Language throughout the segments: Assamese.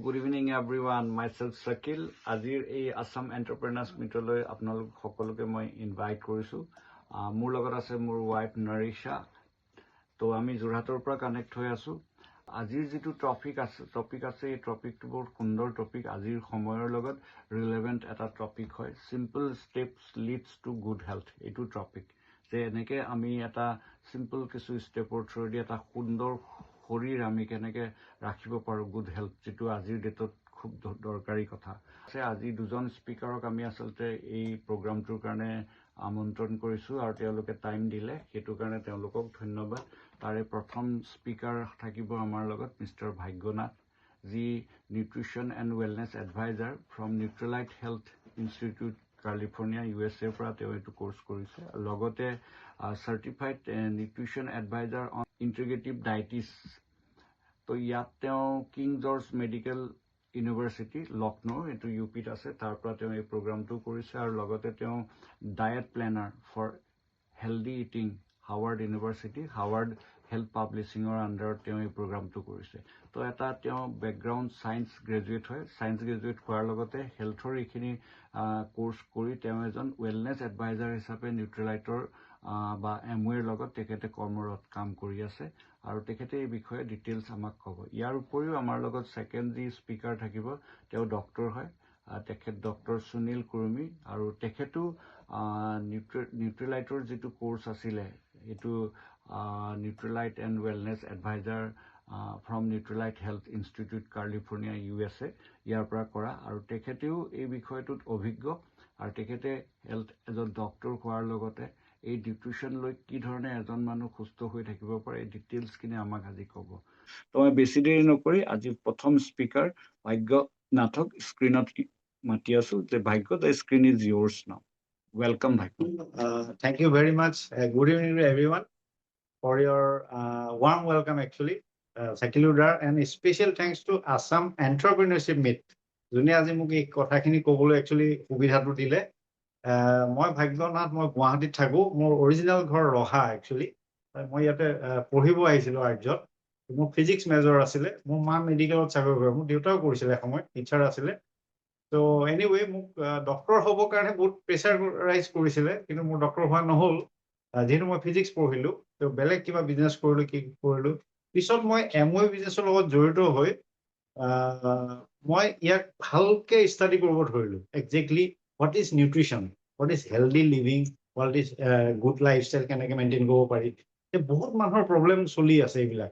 Good evening, everyone. Myself Shakil. Azir এই Assam Entrepreneurs Meetলৈ আপোনালোক সকলোকে মই ইনভাইট কৰিছো। মোৰ লগত আছে মোৰ ওয়াইফ নৰিশা। তো আমি যোৰহাটৰ পৰা কানেক্ট হৈ আছো। আজিৰ যেটো টপিক আছে এই টপিকটো বহুত সুন্দৰ টপিক। আজিৰ সময়ৰ লগত ৰিলেভেন্ট এটা টপিক হয়। Simple steps leads to good health. এইটো টপিক যে এনেকে আমি এটা সিম্পল কিছু ষ্টেপৰ থ্ৰুদি এটা সুন্দৰ শৰীৰ আমি কেনেকে ৰাখিব পাৰো গুড হেল্থ, যেটো আজিৰ ডেটত খুব দৰকাৰী কথা আছে। আজি দুজন স্পিকাৰক আমি আচলতে এই প্ৰগ্ৰামটোৰ কাৰণে আমন্ত্ৰণ কৰিছো আৰু তেওঁলোকে টাইম দিলে, সেইটো কাৰণে তেওঁলোকক ধন্যবাদ। তাৰে প্ৰথম স্পিকাৰ থাকিব আমাৰ লগত মিষ্টাৰ ভাগ্যনাথ, যি nutrition and wellness adviser from Nutrilite health institute California USA পৰা তেওঁ এইটো কোৰ্চ কৰিছে। লগতে certified nutrition adviser on integrative dietetics, তো ইয়াত তেওঁ King George medical university Lucknow, এইটো UPত আছে, তাৰ পৰা তেওঁ এই প্ৰগ্ৰামটো কৰিছে। আৰু লগতে তেওঁ diet planner for healthy eating Harvard university, Harvard health পাব্লিছিঙৰ আণ্ডাৰত তেওঁ এই প্ৰগ্ৰামটো কৰিছে। তো এটা তেওঁ বেকগ্ৰাউণ্ড ছায়েন্স গ্ৰেজুৱেট হয়। ছায়েন্স গ্ৰেজুৱেট হোৱাৰ লগতে হেল্থৰ এইখিনি কোৰ্চ কৰি তেওঁ এজন ৱেলনেছ এডভাইজাৰ হিচাপে নিউট্ৰেলাইটৰ বা MOAৰ লগত তেখেতে কৰ্মৰত কাম কৰি আছে আৰু তেখেতে এই বিষয়ে ডিটেইলছ আমাক ক'ব। ইয়াৰ উপৰিও আমাৰ লগত ছেকেণ্ড যি স্পিকাৰ থাকিব তেওঁ ডক্টৰ হয়, তেখেত ডক্টৰ সুনীল কুৰ্মী, আৰু তেখেতো নিউট্ৰেলাইটৰ যিটো কোৰ্চ আছিলে এইটো Nutrilite and wellness adviser from Nutrilite health institute California USA ইয়াৰ পৰা কৰা, আৰু তেখেতেও এই বিষয়টোত অভিজ্ঞ। আৰু তেখেতে এজন ডক্টৰ হোৱাৰ লগতে এই নিউট্ৰিশ্যন লৈ কি ধৰণে এজন মানুহ সুস্থ হৈ থাকিব পাৰে এই ডিটেইলছখিনি আমাক আজি ক'ব। তো মই বেছি দেৰি নকৰি আজি প্ৰথম স্পিকাৰ ভাগ্যনাথক স্ক্ৰীনত মাতি আছো যে ভাগ্য, the screen is yours now. Welcome, Bhagwan. Thank you very much. Good evening to everyone for your warm welcome, actually. Sakiludar, and special thanks to Assam Entrepreneurship Meet. যোনে আজি মোক এই কথাখিনি ক'বলৈ একচুৱেলি সুবিধাটো দিলে। মই ভাগ্যনাথ, মই গুৱাহাটীত থাকোঁ। মোৰ অৰিজিনেল ঘৰ ৰহা একচুৱেলি। মই ইয়াতে পঢ়িব আহিছিলোঁ আৰ্যত। মোৰ ফিজিক্স মেজৰ আছিলে। মোৰ মা মেডিকেলত চাকৰি কৰে, মোৰ দেউতাও কৰিছিলে এসময়ত, টিচাৰ আছিলে। তো এনিৱে মোক ডক্টৰ হ'বৰ কাৰণে বহুত প্ৰেছাৰাইজ কৰিছিলে, কিন্তু মোৰ ডক্টৰ হোৱা নহ'ল। যিহেতু মই ফিজিক্স পঢ়িলোঁ, তো বেলেগ কিবা বিজনেছ কৰিলোঁ, কি কৰিলোঁ। পিছত মই MOA বিজনেছৰ লগত জড়িত হৈ মই ইয়াক ভালকে ষ্টাডি কৰিব ধৰিলোঁ। Exactly what is nutrition, what is healthy living, what is good lifestyle কেনেকৈ মেইনটেইন কৰিব পাৰি। বহুত মানুহৰ প্ৰব্লেম চলি আছে এইবিলাক।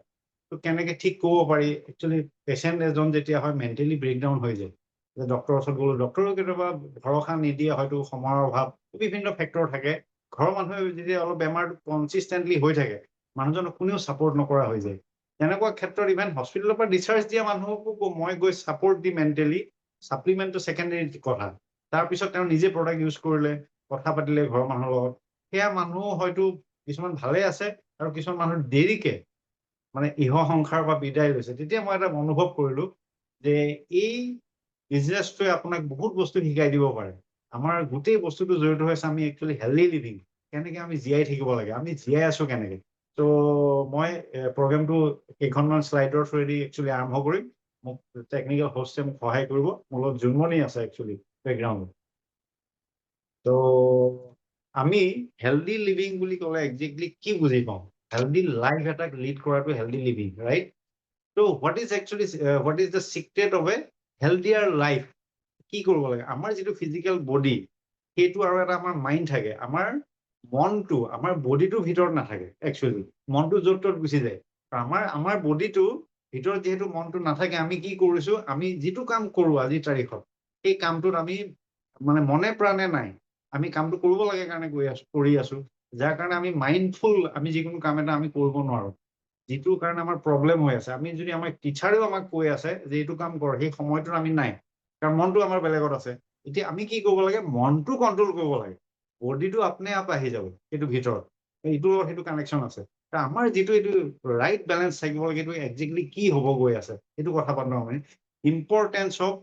তো কেনেকৈ ঠিক কৰিব পাৰি। একচুৱেলি পেচেণ্ট এজন যেতিয়া হয় মেণ্টেলি ব্ৰেকডাউন হৈ যায়, ডক্টৰৰ ওচৰত গ'লো, ডক্টৰেও কেতিয়াবা ভৰসা নিদিয়ে, হয়তো সময়ৰ অভাৱ, বিভিন্ন ফেক্টৰ থাকে। ঘৰৰ মানুহে যেতিয়া অলপ বেমাৰটো কনচিষ্টেণ্টলি হৈ থাকে, মানুহজনক কোনেও ছাপৰ্ট নকৰা হৈ যায়। তেনেকুৱা ক্ষেত্ৰত ইভেন হস্পিটেলৰ পৰা ডিচাৰ্জ দিয়া মানুহকো মই গৈ ছাপৰ্ট দি মেণ্টেলি, ছাপ্লিমেণ্টটো ছেকেণ্ডেৰী কথা। তাৰপিছত তেওঁ নিজে প্ৰডাক্ট ইউজ কৰিলে, কথা পাতিলে ঘৰৰ মানুহৰ লগত, সেয়া মানুহ হয়তো কিছুমান ভালে আছে আৰু কিছুমান মানুহ দেৰিকে মানে ইহ সংসাৰ বা বিদায় লৈছে। তেতিয়া মই এটা অনুভৱ কৰিলোঁ যে এই বিজনেছটোৱে আপোনাক বহুত বস্তু শিকাই দিব পাৰে। আমাৰ গোটেই বস্তুটো জড়িত হৈ আছে আমি একচুৱেলি হেল্ডি লিভিং, কেনেকৈ আমি জীয়াই থাকিব লাগে, আমি জীয়াই আছোঁ কেনেকৈ। তো মই প্ৰগ্ৰেমটো কেইখনমান শ্লাইডৰ থ্ৰুৱেদি একচুৱেলি আৰম্ভ কৰিম। মোক টেকনিকেল হোষ্টে মোক সহায় কৰিব। মোৰ লগত জুনমণি আছে একচুৱেলি বেকগ্ৰাউণ্ডত। তো আমি হেল্ডি লিভিং বুলি ক'লে একজেক্টলি কি বুজি পাওঁ? হেল্ডি লাইফ এটাক লিড কৰাটো হেল্ডি লিভিং, ৰাইট? তো what is the secret of a healthier life? কি কৰিব লাগে? আমাৰ যিটো ফিজিকেল বডি, সেইটো আৰু এটা আমাৰ মাইণ্ড থাকে। আমাৰ মনটো আমাৰ বডিটোৰ ভিতৰত নাথাকে একচুৱেলি, মনটো য'ত ত'ত গুচি যায়। আমাৰ বডিটো ভিতৰত যিহেতু মনটো নাথাকে, আমি কি কৰিছোঁ, আমি যিটো কাম কৰোঁ আজিৰ তাৰিখত, সেই কামটোত আমি মানে মনে প্ৰাণে নাই। আমি কামটো কৰিব লাগে কাৰণে কৰি আছোঁ, যাৰ কাৰণে আমি মাইণ্ডফুল আমি যিকোনো কাম এটা আমি কৰিব নোৱাৰোঁ, যিটোৰ কাৰণে আমাৰ প্ৰব্লেম হৈ আছে। আমি যদি আমাৰ টিচাৰেও আমাক কৈ আছে যে এইটো কাম কৰ, সেই সময়টোত আমি নাই, কাৰণ মনটো আমাৰ বেলেগত আছে। এতিয়া আমি কি কৰিব লাগে? মনটো কণ্ট্ৰল কৰিব লাগে। বডিটো আপনে আপ আহি যাব সেইটো ভিতৰত, এইটোৰ লগত সেইটো কানেকশ্যন আছে। আমাৰ যিটো এইটো ৰাইট বেলেঞ্চ থাকিব লাগে, এইটো একজেক্টলি কি হ'ব গৈ আছে সেইটো কথা পাতোঁ আমি। ইম্পৰ্টেঞ্চ অফ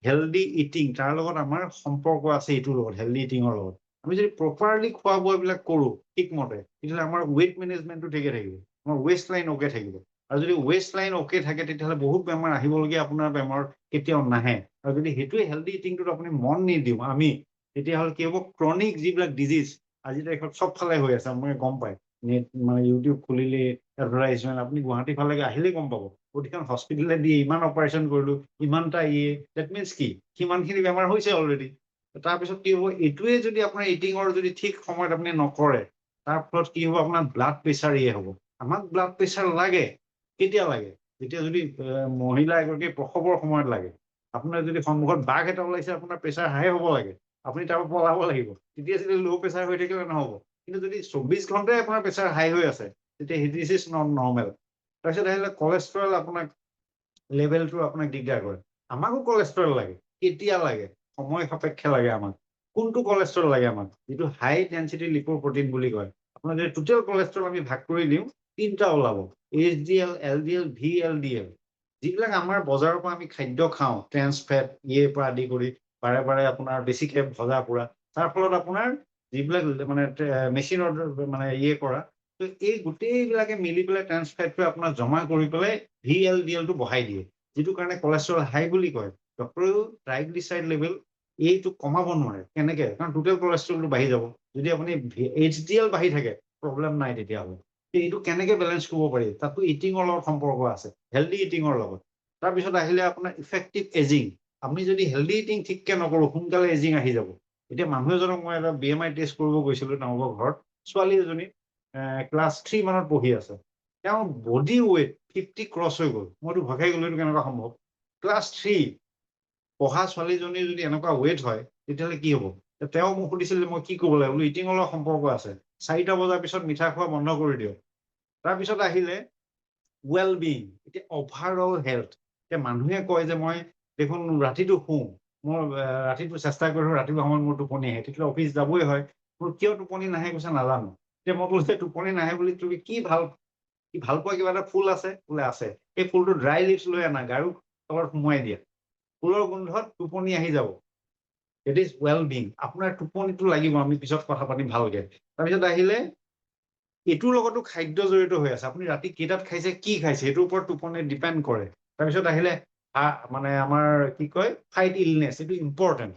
হেল্ডি ইটিং, তাৰ লগত আমাৰ সম্পৰ্ক আছে এইটোৰ লগত, হেল্ডি ইটিঙৰ লগত। আমি যদি প্ৰপাৰলি খোৱা বোৱাবিলাক কৰোঁ ঠিকমতে, তেতিয়াহ'লে আমাৰ ৱেইট মেনেজমেণ্টটো ঠিকে থাকিব, আমাৰ ৱেষ্ট লাইন অ'কে থাকিব। আৰু যদি ৱেষ্ট লাইন অ'কে থাকে তেতিয়াহ'লে বহুত বেমাৰ আহিবলগীয়া আপোনাৰ বেমাৰ কেতিয়াও নাহে আৰু যদি সেইটোৱে হেল্ডি ইটিংটোত আপুনি মন নিদিওঁ আমি তেতিয়াহ'লে কি হ'ব ক্ৰনিক যিবিলাক ডিজিজ আজি তাৰিখত চবফালে হৈ আছে মই গম পাই নেট মানে ইউটিউব খুলিলে এডভাৰটাইজমেণ্ট আপুনি গুৱাহাটী ফালে আহিলেই গম পাব প্ৰতিখন হস্পিটেলে দিয়ে ইমান অপাৰেশ্যন কৰিলোঁ ইমানটা ডেট মিনছ কি সিমানখিনি বেমাৰ হৈছে অলৰেডি তাৰপিছত কি হ'ব এইটোৱে যদি আপোনাৰ ইটিঙৰ যদি ঠিক সময়ত আপুনি নকৰে তাৰ ফলত কি হ'ব আপোনাৰ ব্লাড প্ৰেছাৰ হ'ব আমাক ব্লাড প্ৰেছাৰ লাগে কেতিয়া লাগে যেতিয়া যদি মহিলা এগৰাকী প্ৰসৱৰ সময়ত লাগে আপোনাৰ যদি সন্মুখত বাঘ এটা ওলাইছে আপোনাৰ প্ৰেছাৰ হাই হ'ব লাগে আপুনি তাৰ পৰা পলাব লাগিব তেতিয়া যদি ল' প্ৰেছাৰ হৈ থাকিলে নহ'ব কিন্তু যদি 24 ঘণ্টাই আপোনাৰ প্ৰেছাৰ হাই হৈ আছে তেতিয়া দিছ ইজ নট নৰ্মেল তাৰপিছত আহিলে কলেষ্ট্ৰল আপোনাক লেভেলটো আপোনাক দিগদাৰ কৰে আমাকো কলেষ্ট্ৰল লাগে কেতিয়া লাগে সময় সাপেক্ষে লাগে আমাক কোনটো কলেষ্ট্ৰল লাগে আমাক যিটো হাই ডেঞ্চিটি লিপ'প্ৰটিন বুলি কয় আপোনাৰ যদি টোটেল কলেষ্ট্ৰল আমি ভাগ কৰি দিওঁ 3টা ওলাব HDL LDL VLDL যিবিলাক আমাৰ বজাৰৰ পৰা আমি খাদ্য খাওঁ ট্ৰেন্স ফেট পৰা আদি কৰি বাৰে বাৰে আপোনাৰ বেছিকে ভজা পোৰা তাৰ ফলত আপোনাৰ যিবিলাক মানে মেচিনৰ মানে কৰা তো এই গোটেইবিলাকে মিলি পেলাই ট্ৰেন্স ফেটটো আপোনাৰ জমা কৰি পেলাই VLDL টো বঢ়াই দিয়ে যিটো কাৰণে কলেষ্ট্ৰল হাই বুলি কয় ডক্টৰেও ট্ৰাইগ্লিচাইড লেভেল এইটো কমাব নোৱাৰে কেনেকে কাৰণ টোটেল কলেষ্ট্ৰলটো বাঢ়ি যাব যদি আপুনি HDL বাঢ়ি থাকে প্ৰব্লেম নাই তেতিয়াহ'লে এইটো কেনেকে বেলেঞ্চ কৰিব পাৰি তাতো ইটিঙৰ লগত সম্পৰ্ক আছে হেল্ডি ইটিঙৰ লগত তাৰপিছত আহিলে আপোনাৰ ইফেক্টিভ এজিং আপুনি যদি হেল্ডি ইটিং ঠিককে নকৰোঁ সোনকালে এজিং আহি যাব এতিয়া মানুহ এজনক মই এটা BMI টেষ্ট কৰিব গৈছিলোঁ তেওঁলোকৰ ঘৰত ছোৱালী এজনী ক্লাছ 3 মানত পঢ়ি আছে তেওঁৰ বডি ৱেইট 50 ক্ৰছ হৈ গ'ল মইতো ভগাই গ'লো এইটো কেনেকুৱা সম্ভৱ ক্লাছ 3 পঢ়া ছোৱালীজনী যদি এনেকুৱা ৱেইট হয় তেতিয়াহ'লে কি হ'ব তেওঁ মোক সুধিছিল যে মই কি ক'ব লাগে বোলো ইটিঙৰ লগত সম্পৰ্ক আছে 4টা বজাৰ পিছত মিঠা খোৱা বন্ধ কৰি দিয়ক তাৰপিছত আহিলে ৱেল বিং এতিয়া অভাৰঅল হেল্থ এতিয়া মানুহে কয় যে মই দেখোন ৰাতিটো শুওঁ মই ৰাতিটো চেষ্টা কৰোঁ ৰাতিপুৱা সময়ত মোৰ টোপনি আহে তেতিয়াহ'লে অফিচ যাবই হয় মোৰ কিয় টোপনি নাহে কৈছে নাজানো এতিয়া মই ক'লো যে টোপনি নাহে বুলি তুমি কি ভাল পোৱা কিবা এটা ফুল আছে বোলে আছে সেই ফুলটো ড্ৰাই লিভছ লৈ আনা গাৰু তলত সোমোৱাই দিয়া ফুলৰ গোন্ধত টোপনি আহি যাব ইট ইজ ৱেল বিং আপোনাৰ টোপনিটো লাগিব আমি পিছত কথা পাতিম ভালকে তাৰপিছত আহিলে এইটোৰ লগতো খাদ্য জড়িত হৈ আছে আপুনি ৰাতি কেইটাত খাইছে কি খাইছে এইটোৰ ওপৰত টোপনি ডিপেণ্ড কৰে তাৰপিছত আহিলে মানে আমাৰ কি কয় ফাইট ইলনেছ এইটো ইম্পৰ্টেণ্ট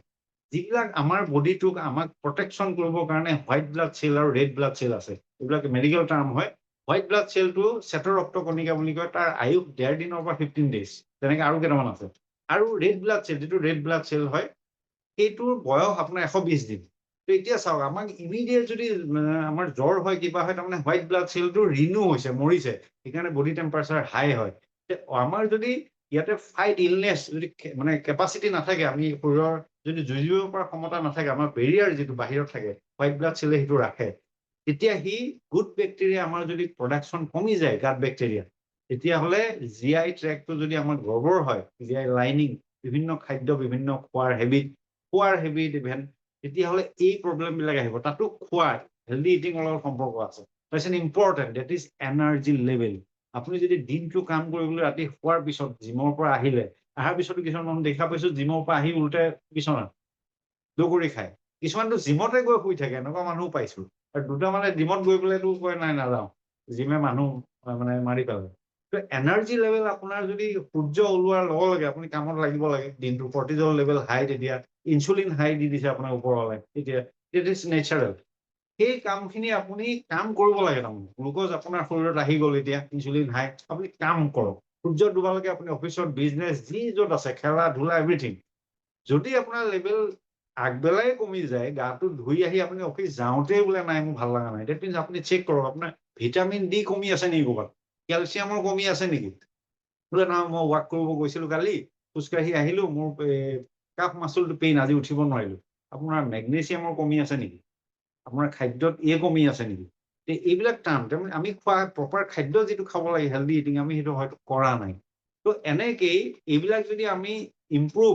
যিবিলাক আমাৰ বডিটোক আমাক প্ৰটেকশ্যন কৰিবৰ কাৰণে হোৱাইট ব্লাড চেল আৰু ৰেড ব্লাড চেল আছে এইবিলাক মেডিকেল টাৰ্ম হয় হোৱাইট ব্লাড চেলটো শ্বেত ৰক্তকণিকা বুলি কয় তাৰ আয়ুস 1.5 দিনৰ পৰা 15 ডেজ তেনেকে আৰু কেইটামান আছে আৰু ৰেড ব্লাড চেল যিটো ৰেড ব্লাড চেল হয় সেইটোৰ বয়স আপোনাৰ 120 দিন তো এতিয়া চাওক আমাক ইমিডিয়েট যদি আমাৰ জ্বৰ হয় কিবা হয় তাৰমানে হোৱাইট ব্লাড চেলটো ৰিনিউ হৈছে মৰিছে সেইকাৰণে বডি টেম্পাৰেচাৰ হাই হয় আমাৰ যদি ইয়াতে ফাইট ইলনেছ যদি মানে কেপাচিটি নাথাকে আমি শৰীৰৰ যদি যুঁজিব পৰা ক্ষমতা নাথাকে আমাৰ বেৰিয়াৰ যিটো বাহিৰত থাকে হোৱাইট ব্লাড চেলে সেইটো ৰাখে তেতিয়া সি গুড বেক্টেৰিয়া আমাৰ যদি প্ৰডাকশ্যন কমি যায় গাট বেক্টেৰিয়া তেতিয়াহ'লে GI ট্ৰেকটো যদি আমাৰ গৰ্বৰ হয় GI লাইনিং বিভিন্ন খাদ্য বিভিন্ন খোৱাৰ হেবিট ইভেন তেতিয়াহ'লে এই প্ৰব্লেমবিলাক আহিব তাতো খোৱা হেল্ডি ইটিঙৰ লগত সম্পৰ্ক আছে তাৰপিছত important that is energy level আপুনি যদি দিনটো কাম কৰিবলৈ ৰাতি শোৱাৰ পিছত জিমৰ পৰা আহিলে অহাৰ পিছতো কিছুমান মানুহ দেখা পাইছো জিমৰ পৰা আহি উল্টে বিচনাত দগৰি খায় কিছুমানতো জিমতে গৈ শুই থাকে এনেকুৱা মানুহো পাইছো আৰু দুটা মানে জিমত গৈ পেলাইতো কয় নাই নাযাওঁ জিমে মানুহ মানে মাৰি পেলায় তো এনাৰ্জি লেভেল আপোনাৰ যদি সূৰ্য ওলোৱাৰ লগে লগে আপুনি কামত লাগিব লাগে দিনটো কৰ্টিজল লেভেল হাই তেতিয়া ইনচুলিন হাই দি দিছে আপোনাৰ ওপৰলে তেতিয়া ইট ইজ নেচাৰেল সেই কামখিনি আপুনি কাম কৰিব লাগে তাৰমানে গ্লুক'জ আপোনাৰ শৰীৰত আহি গ'ল এতিয়া ইনচুলিন হাই আপুনি কাম কৰক সূৰ্য ডুবালৈকে আপুনি অফিচত বিজনেছ যি য'ত আছে খেলা ধূলা এভৰিথিং যদি আপোনাৰ লেভেল আগবেলাই কমি যায় গাটো ধুই আহি আপুনি অফিচ যাওঁতেই বোলে নাই মোৰ ভাল লগা নাই ডেট মিনছ আপুনি চেক কৰক আপোনাৰ ভিটামিন ডি কমি আছে নেকি ক'ৰবাত কেলচিয়ামৰ কমি আছে নেকি বোলে নহয় মই ৱাক কৰিব গৈছিলোঁ কালি খোজকাঢ়ি আহিলোঁ মোৰ কাফ মাচুলটো পেইন আজি উঠিব নোৱাৰিলোঁ আপোনাৰ মেগনেছিয়ামৰ কমি আছে নেকি আপোনাৰ খাদ্যত কমি আছে নেকি এইবিলাক টান তাৰমানে আমি খোৱা প্ৰপাৰ খাদ্য যিটো খাব লাগে হেল্ডি ইটিং আমি সেইটো হয়তো কৰা নাই তো এনেকেই এইবিলাক যদি আমি ইম্প্ৰুভ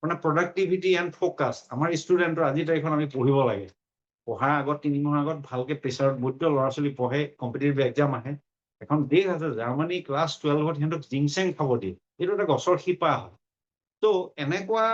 মানে প্ৰডাক্টিভিটি এণ্ড ফ'কাছ আমাৰ ষ্টুডেণ্টৰ আজিৰ তাৰিখত আমি পঢ়িব লাগে পঢ়াৰ আগত 3 মাহৰ আগত ভালকে প্ৰেছাৰত বহুত ল'ৰা ছোৱালী পঢ়ে কম্পিটিটিভ এক্সাম আহে এখন দেশ আছে জাৰ্মানী ক্লাছ 12ত সিহঁতক জিংচেং খাব দিয়ে এইটো এটা গছৰ শিপা হয় তো এনেকুৱা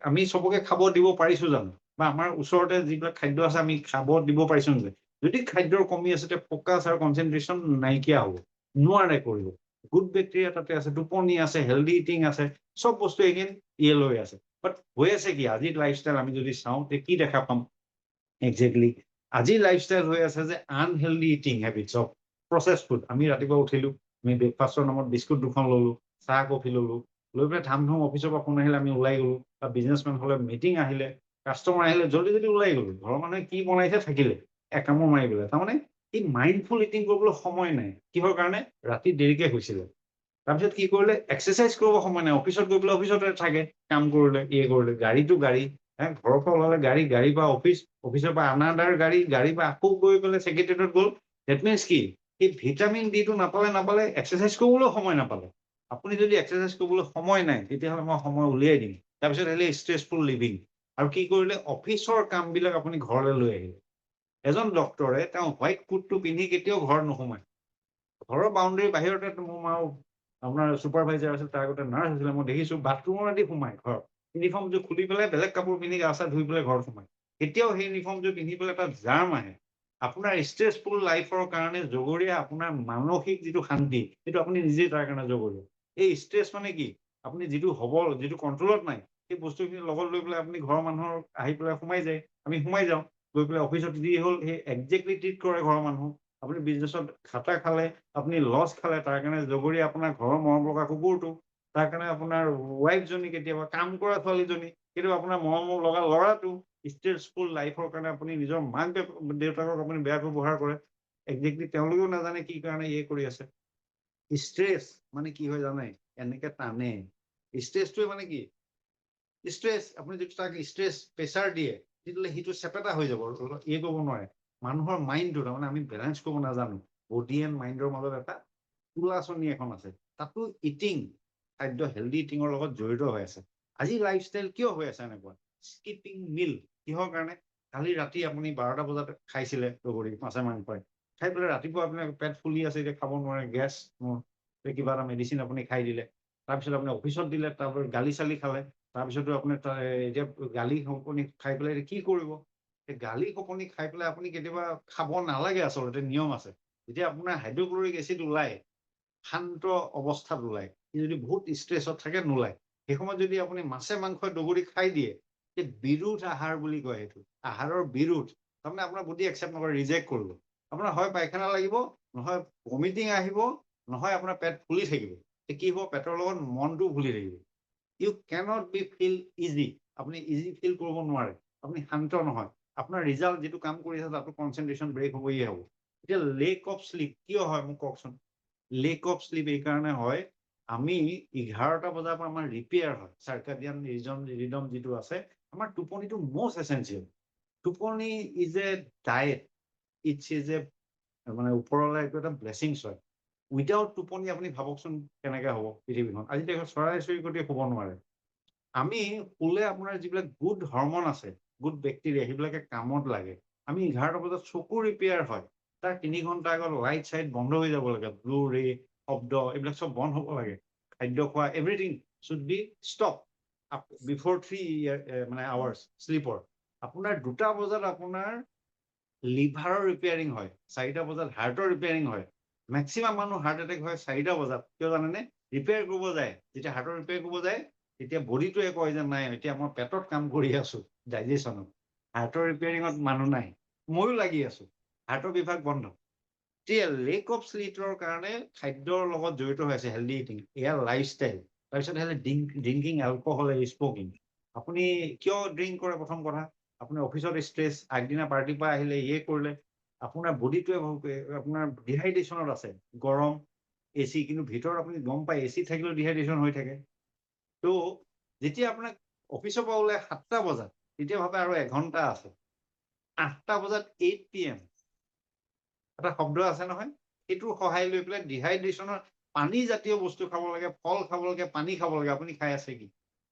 আমি চবকে খাব দিব পাৰিছো জানো বা আমাৰ ওচৰতে যিবিলাক খাদ্য আছে আমি খাব দিব পাৰিছো যে যদি খাদ্যৰ কমি আছে তেতিয়া ফ'কাছ আৰু কনচেনট্ৰেশ্যন নাইকিয়া হ'ব নোৱাৰে কৰিব গুড বেক্টেৰিয়া তাতে আছে টোপনি আছে হেল্ডি ইটিং আছে চব বস্তু এইখিনি ইয়ে লৈ আছে বাট হৈ আছে কি আজিৰ লাইফষ্টাইল আমি যদি চাওঁ তে কি দেখা পাম একজেক্টলি আজিৰ লাইফষ্টাইল হৈ আছে যে unhealthy eating habits of process food আমি ৰাতিপুৱা উঠিলো আমি ব্ৰেকফাষ্টৰ নামত বিস্কুট দুখন ললো চাহ কফি ললো লৈ পেলাই ধাম ধুম অফিচৰ পৰা ফোন আহিলে আমি ওলাই গলো বা বিজনেছমেন হলে মিটিং আহিলে কাষ্টমাৰ আহিলে জলদি জলদি ওলাই গলো ঘৰৰ মানুহে কি বনাইছে থাকিলে একামো মাৰি পেলাই তাৰমানে এই মাইণ্ডফুল ইটিং কৰিবলৈ সময় নাই কিহৰ কাৰণে ৰাতি দেৰিকে হৈছিলে তাৰপিছত কি কৰিলে এক্সাৰচাইজ কৰিব সময় নাই অফিচত গৈ পেলাই অফিচতে থাকে কাম কৰিলে ইয়ে কৰিলে গাড়ীটো গাড়ী ঘৰৰ পৰা ওলালে গাড়ী বা অফিচৰ পৰা আনাদাৰ গাড়ী বা আকৌ গৈ পেলাই ছেক্ৰেটেৰিয়েটত গ'ল ডেট মিনছ কি এই ভিটামিন ডিটো নাপালে এক্সাৰচাইজ কৰিবলৈও সময় নাপালে আপুনি যদি এক্সাৰচাইজ কৰিবলৈ সময় নাই তেতিয়াহ'লে মই সময় উলিয়াই দিম তাৰপিছত আহিলে ষ্ট্ৰেছফুল লিভিং আৰু কি কৰিলে অফিচৰ কামবিলাক আপুনি ঘৰলৈ লৈ আহিলে এজন ডক্তৰে তেওঁ হোৱাইট কোটটো পিন্ধি কেতিয়াও ঘৰত নোসোমায় ঘৰৰ বাউণ্ডেৰী বাহিৰতে মোৰ আপোনাৰ ছুপাৰভাইজাৰ আছিল তাৰ আগতে নাৰ্ছ আছিলে মই দেখিছো বাথৰুমেদি সোমায় ঘৰত ইউনিফৰ্মযোৰ খুলি পেলাই বেলেগ কাপোৰ পিন্ধি গা চা ধুই পেলাই ঘৰত সোমায় কেতিয়াও সেই ইউনিফৰ্মযোৰ পিন্ধি পেলাই তাত জাৰ্ম আহে আপোনাৰ ষ্ট্ৰেছফুল লাইফৰ কাৰণে জগৰীয়া আপোনাৰ মানসিক যিটো শান্তি সেইটো আপুনি নিজেই তাৰ কাৰণে জগৰীয়া এই ষ্ট্ৰেছ মানে কি আপুনি যিটো হ'ব যিটো কণ্ট্ৰলত নাই সেই বস্তুখিনি লগত লৈ পেলাই আপুনি ঘৰৰ মানুহৰ আহি পেলাই সোমাই যায় আমি সোমাই যাওঁ গৈ পেলাই অফিচত যি হ'ল সেই একজেক্টলি ট্ৰিট কৰে ঘৰৰ মানুহ আপুনি বিজনেছত খাটা খালে আপুনি লছ খালে তাৰ কাৰণে জগৰীয়া আপোনাৰ ঘৰৰ মৰম লগা কুকুৰটো তাৰ কাৰণে আপোনাৰ ৱাইফজনী কেতিয়াবা কাম কৰা ছোৱালীজনী কেতিয়াবা আপোনাৰ মৰম লগা ল'ৰাটো ষ্ট্ৰেছফুল লাইফৰ কাৰণে আপুনি নিজৰ মাক দেউতাকক আপুনি বেয়া ব্যৱহাৰ কৰে একজেক্টলি তেওঁলোকেও নাজানে কি কাৰণে ইয়ে কৰি আছে ষ্ট্ৰেছ মানে কি হয় জানে এনেকে টানে ষ্ট্ৰেছটোৱে মানে কি ষ্ট্ৰেছ আপুনি যদি তাক ষ্ট্ৰেছ প্ৰেছাৰ দিয়ে তেতিয়াহ'লে সেইটো চেপেটা হৈ যাব ইয়ে কৰিব নোৱাৰে মানুহৰ মাইণ্ডটো তাৰমানে আমি বেলেঞ্চ কৰিব নাজানো বডি এণ্ড মাইণ্ডৰ মাজত এটা কোলাচনী এখন আছে তাতো ইটিং খাদ্য হেল্ডি ইটিঙৰ লগত জড়িত হৈ আছে আজি লাইফষ্টাইল কিয় হৈ আছে এনেকুৱা স্কিপিং মিল কিহৰ কাৰণে কালি ৰাতি আপুনি 12টা বজাত খাইছিলে লগৰী মাছে মাংসই খাই পেলাই ৰাতিপুৱা আপোনাৰ পেট ফুলি আছে এতিয়া খাব নোৱাৰে গেছ কিবা এটা মেডিচিন আপুনি খাই দিলে তাৰপিছত আপুনি অফিচত দিলে তাৰপিছত গালি চালি খালে তাৰপিছতো আপুনি এতিয়া গালি খপনি খাই পেলাই কি কৰিব গালি খপনি খাই পেলাই আপুনি কেতিয়াবা খাব নালাগে আচলতে নিয়ম আছে যেতিয়া আপোনাৰ হাইড্ৰক্লৰিক এচিড ওলায় শান্ত অৱস্থাত ওলায় সি যদি বহুত ষ্ট্ৰেছত থাকে নোলায় সেই সময়ত যদি আপুনি মাছে মাংসই দগৰি খাই দিয়ে সেই বিৰোধ আহাৰ বুলি কয় সেইটো আহাৰৰ বিৰোধ তাৰমানে আপোনাৰ বডি একচেপ্ট নকৰে ৰিজেক্ট কৰিব আপোনাৰ হয় পায়খানা লাগিব নহয় ভমিটিং আহিব নহয় আপোনাৰ পেট ফুলি থাকিব কি হ'ব পেটৰ লগত মনটো ফুলি থাকিব you can't be feel easy আপুনি ইজি ফিল কৰিব নোৱাৰে আপুনি শান্ত নহয় আপোনাৰ ৰিজাল্ট যিটো কাম কৰি আছে তাতো কনচেনট্ৰেশ্যন ব্ৰেক হ'বই হ'ব এতিয়া লেক অফ শ্লিপ কিয় হয় মোক কওকচোন লেক অফ শ্লিপ এই কাৰণে হয় আমি 11টা বজাৰ পৰা আমাৰ ৰিপেয়াৰ হয় চাৰ্কাডিয়ান ৰিদম যিটো আছে আমাৰ টোপনিটো মষ্ট এচেঞ্চিয়েল টোপনি is a diet it's is a মানে ওপৰলৈ এইটো এটা ব্লেছিংছ হয় উইদাউট টোপনি আপুনি ভাবকচোন কেনেকৈ হ'ব পৃথিৱীখন আজি দেখোন চৰাই চিৰিকটিয়ে শুব নোৱাৰে আমি শুলে আপোনাৰ যিবিলাক গুড হৰমন আছে গুড বেক্টেৰিয়া সেইবিলাকে কামত লাগে আমি 11টা বজাত চকু ৰিপেয়াৰ হয় তাৰ 3 ঘণ্টা আগত লাইট চাইট বন্ধ হৈ যাব লাগে ব্লু ৰে শব্দ এইবিলাক চব বন্ধ হ'ব লাগে খাদ্য খোৱা everything should be stop before 3 মানে আৱাৰ্ছ শ্লিপৰ আপোনাৰ 2টা বজাত আপোনাৰ লিভাৰৰ ৰিপেয়াৰিং হয় 4টা বজাত হাৰ্টৰ ৰিপেয়াৰিং হয় মেক্সিমাম মানুহ হাৰ্ট এটেক হয় 4টা বজাত কিয় জানেনে ৰিপেয়াৰ কৰিব যায় যেতিয়া হাৰ্টৰ ৰিপেয়াৰ কৰিব যায় তেতিয়া বডিটোৱে কয় যে নাই এতিয়া মই পেটত কাম কৰি আছো ডাইজেশ্যনত হাৰ্টৰ ৰিপেয়াৰিঙত মানুহ নাই ময়ো লাগি আছো হাৰ্টৰ বিভাগ বন্ধ এতিয়া লেক অফ শ্লিপৰ কাৰণে খাদ্যৰ লগত জড়িত হৈ আছে হেল্ডি ইটিং এয়া লাইফষ্টাইল তাৰপিছত আহিলে ড্ৰিংকিং এলকহল স্মকিং আপুনি কিয় ড্ৰিংক কৰে প্ৰথম কথা আপুনি অফিচত ষ্ট্ৰেছ আগদিনা পাৰ্টিৰ পৰা আহিলে ইয়ে কৰিলে আপোনাৰ বডিটোৱে আপোনাৰ ডিহাইড্ৰেশ্যনত আছে গৰম এচি কিন্তু ভিতৰত আপুনি গম পায় এচি থাকিলেও ডিহাইড্ৰেশ্যন হৈ থাকে তো যেতিয়া আপোনাক অফিচৰ পৰা ওলাই 7টা বজাত তেতিয়া ভাবে আৰু এঘণ্টা আছে 8টা বজাত 8 PM এটা শব্দ আছে নহয় সেইটোৰ সহায় লৈ পেলাই ডিহাইড্ৰেশ্যনৰ পানী জাতীয় বস্তু খাব লাগে ফল খাব লাগে পানী খাব লাগে আপুনি খাই আছে কি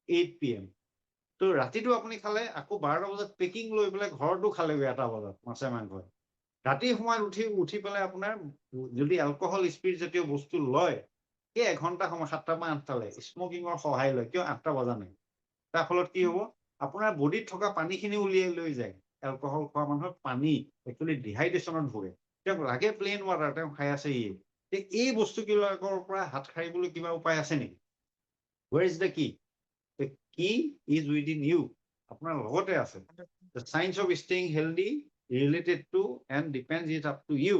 8 PM তো ৰাতিটো আপুনি খালে আকৌ 12টা বজাত পেকিং লৈ পেলাই ঘৰতো খালেগৈ 1টা বজাত মাছে মাংসই ৰাতি সময়ত উঠি পেলাই আপোনাৰ যদি এলকহল স্পিৰিট জাতীয় বস্তু লয় সেই এঘণ্টা সময় 7টা পৰা 8টালৈ স্মকিঙৰ সহায় লয় কিয় 8টা বজা নাই তাৰ ফলত কি হ'ব আপোনাৰ বডিত থকা পানীখিনি উলিয়াই লৈ যায় এলকহল খোৱা মানুহৰ পানী একচুৱেলি ডিহাইড্ৰেশ্যনত ভোগে তেওঁক লাগে প্লেইন ৱাটাৰ তেওঁ খাই আছে এই বস্তুবিলাকৰ পৰা হাত সাৰিবলৈ কিবা উপায় আছে নেকি? Where is the key? The key is within you. আপোনাৰ লগতে আছে. The science of staying healthy related to and depends it up to you.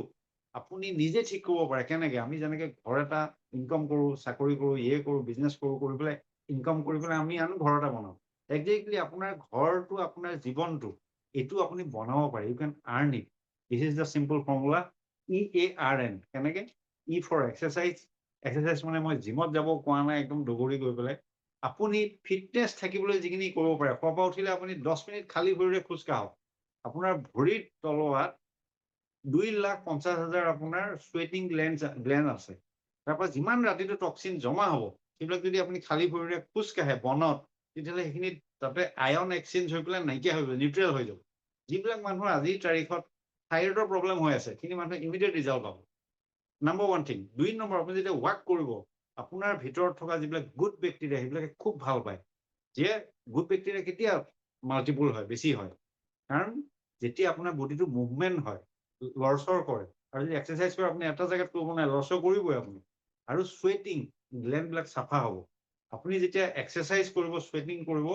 আপুনি নিজে ঠিক কৰিব পাৰে কেনেকে আমি যেনেকে ঘৰ এটা ইনকাম কৰো চাকৰি কৰো কৰো বিজনেছ কৰি পেলাই ইনকাম কৰি পেলাই আমি আনো ঘৰ এটা বনাও একজেক্টলি আপোনাৰ ঘৰটো আপোনাৰ জীৱনটো এইটো আপুনি বনাব পাৰে you can earn it this is the simple formula EARN কেনেকে ই ফৰ এক্সাৰচাইজ মানে মই জিমত যাব কোৱা নাই একদম দৌৰি গৈ পেলাই আপুনি ফিটনেছ থাকিবলৈ যিখিনি কৰিব পাৰে শুৱাৰ পৰা উঠিলে আপুনি 10 মিনিট খালী ভৰিৰে খোজ কাঢ়ক আপোনাৰ ভৰিৰ তলুৱাত 2,50,000 আপোনাৰ চুৱেটিং গ্লেণ্ড আছে তাৰপৰা যিমান ৰাতিটো টক্সিন জমা হ'ব সেইবিলাক যদি আপুনি খালী ভৰিৰে খোজ কাঢ়ে বনত তেতিয়াহ'লে সেইখিনি তাতে আয়ন এক্সচেঞ্জ হৈ পেলাই নাইকিয়া হৈ যাব নিউট্ৰেল হৈ যাব যিবিলাক মানুহৰ আজিৰ তাৰিখত থাইৰয়ডৰ প্ৰব্লেম হৈ আছে সেইখিনি মানুহে ইমিডিয়েট ৰিজাল্ট পাব নাম্বাৰ 1 থিং 2 নম্বৰ আপুনি যেতিয়া ৱাক কৰিব আপোনাৰ ভিতৰত থকা যিবিলাক গুড বেক্টেৰিয়া সেইবিলাকে খুব ভাল পায় যে গুড বেক্টেৰিয়া কেতিয়া মাল্টিপল হয় বেছি হয় কাৰণ যেতিয়া আপোনাৰ বডিটো মুভমেণ্ট হয় লৰচৰ কৰে আৰু যদি এক্সাৰচাইজ কৰে আপুনি এটা জেগাত কৰিব নাই লৰচৰ কৰিবই আপুনি আৰু চুৱেটিং গ্লেণ্ডবিলাক চাফা হ'ব আপুনি যেতিয়া এক্সাৰচাইজ কৰিব চুৱেটিং কৰিব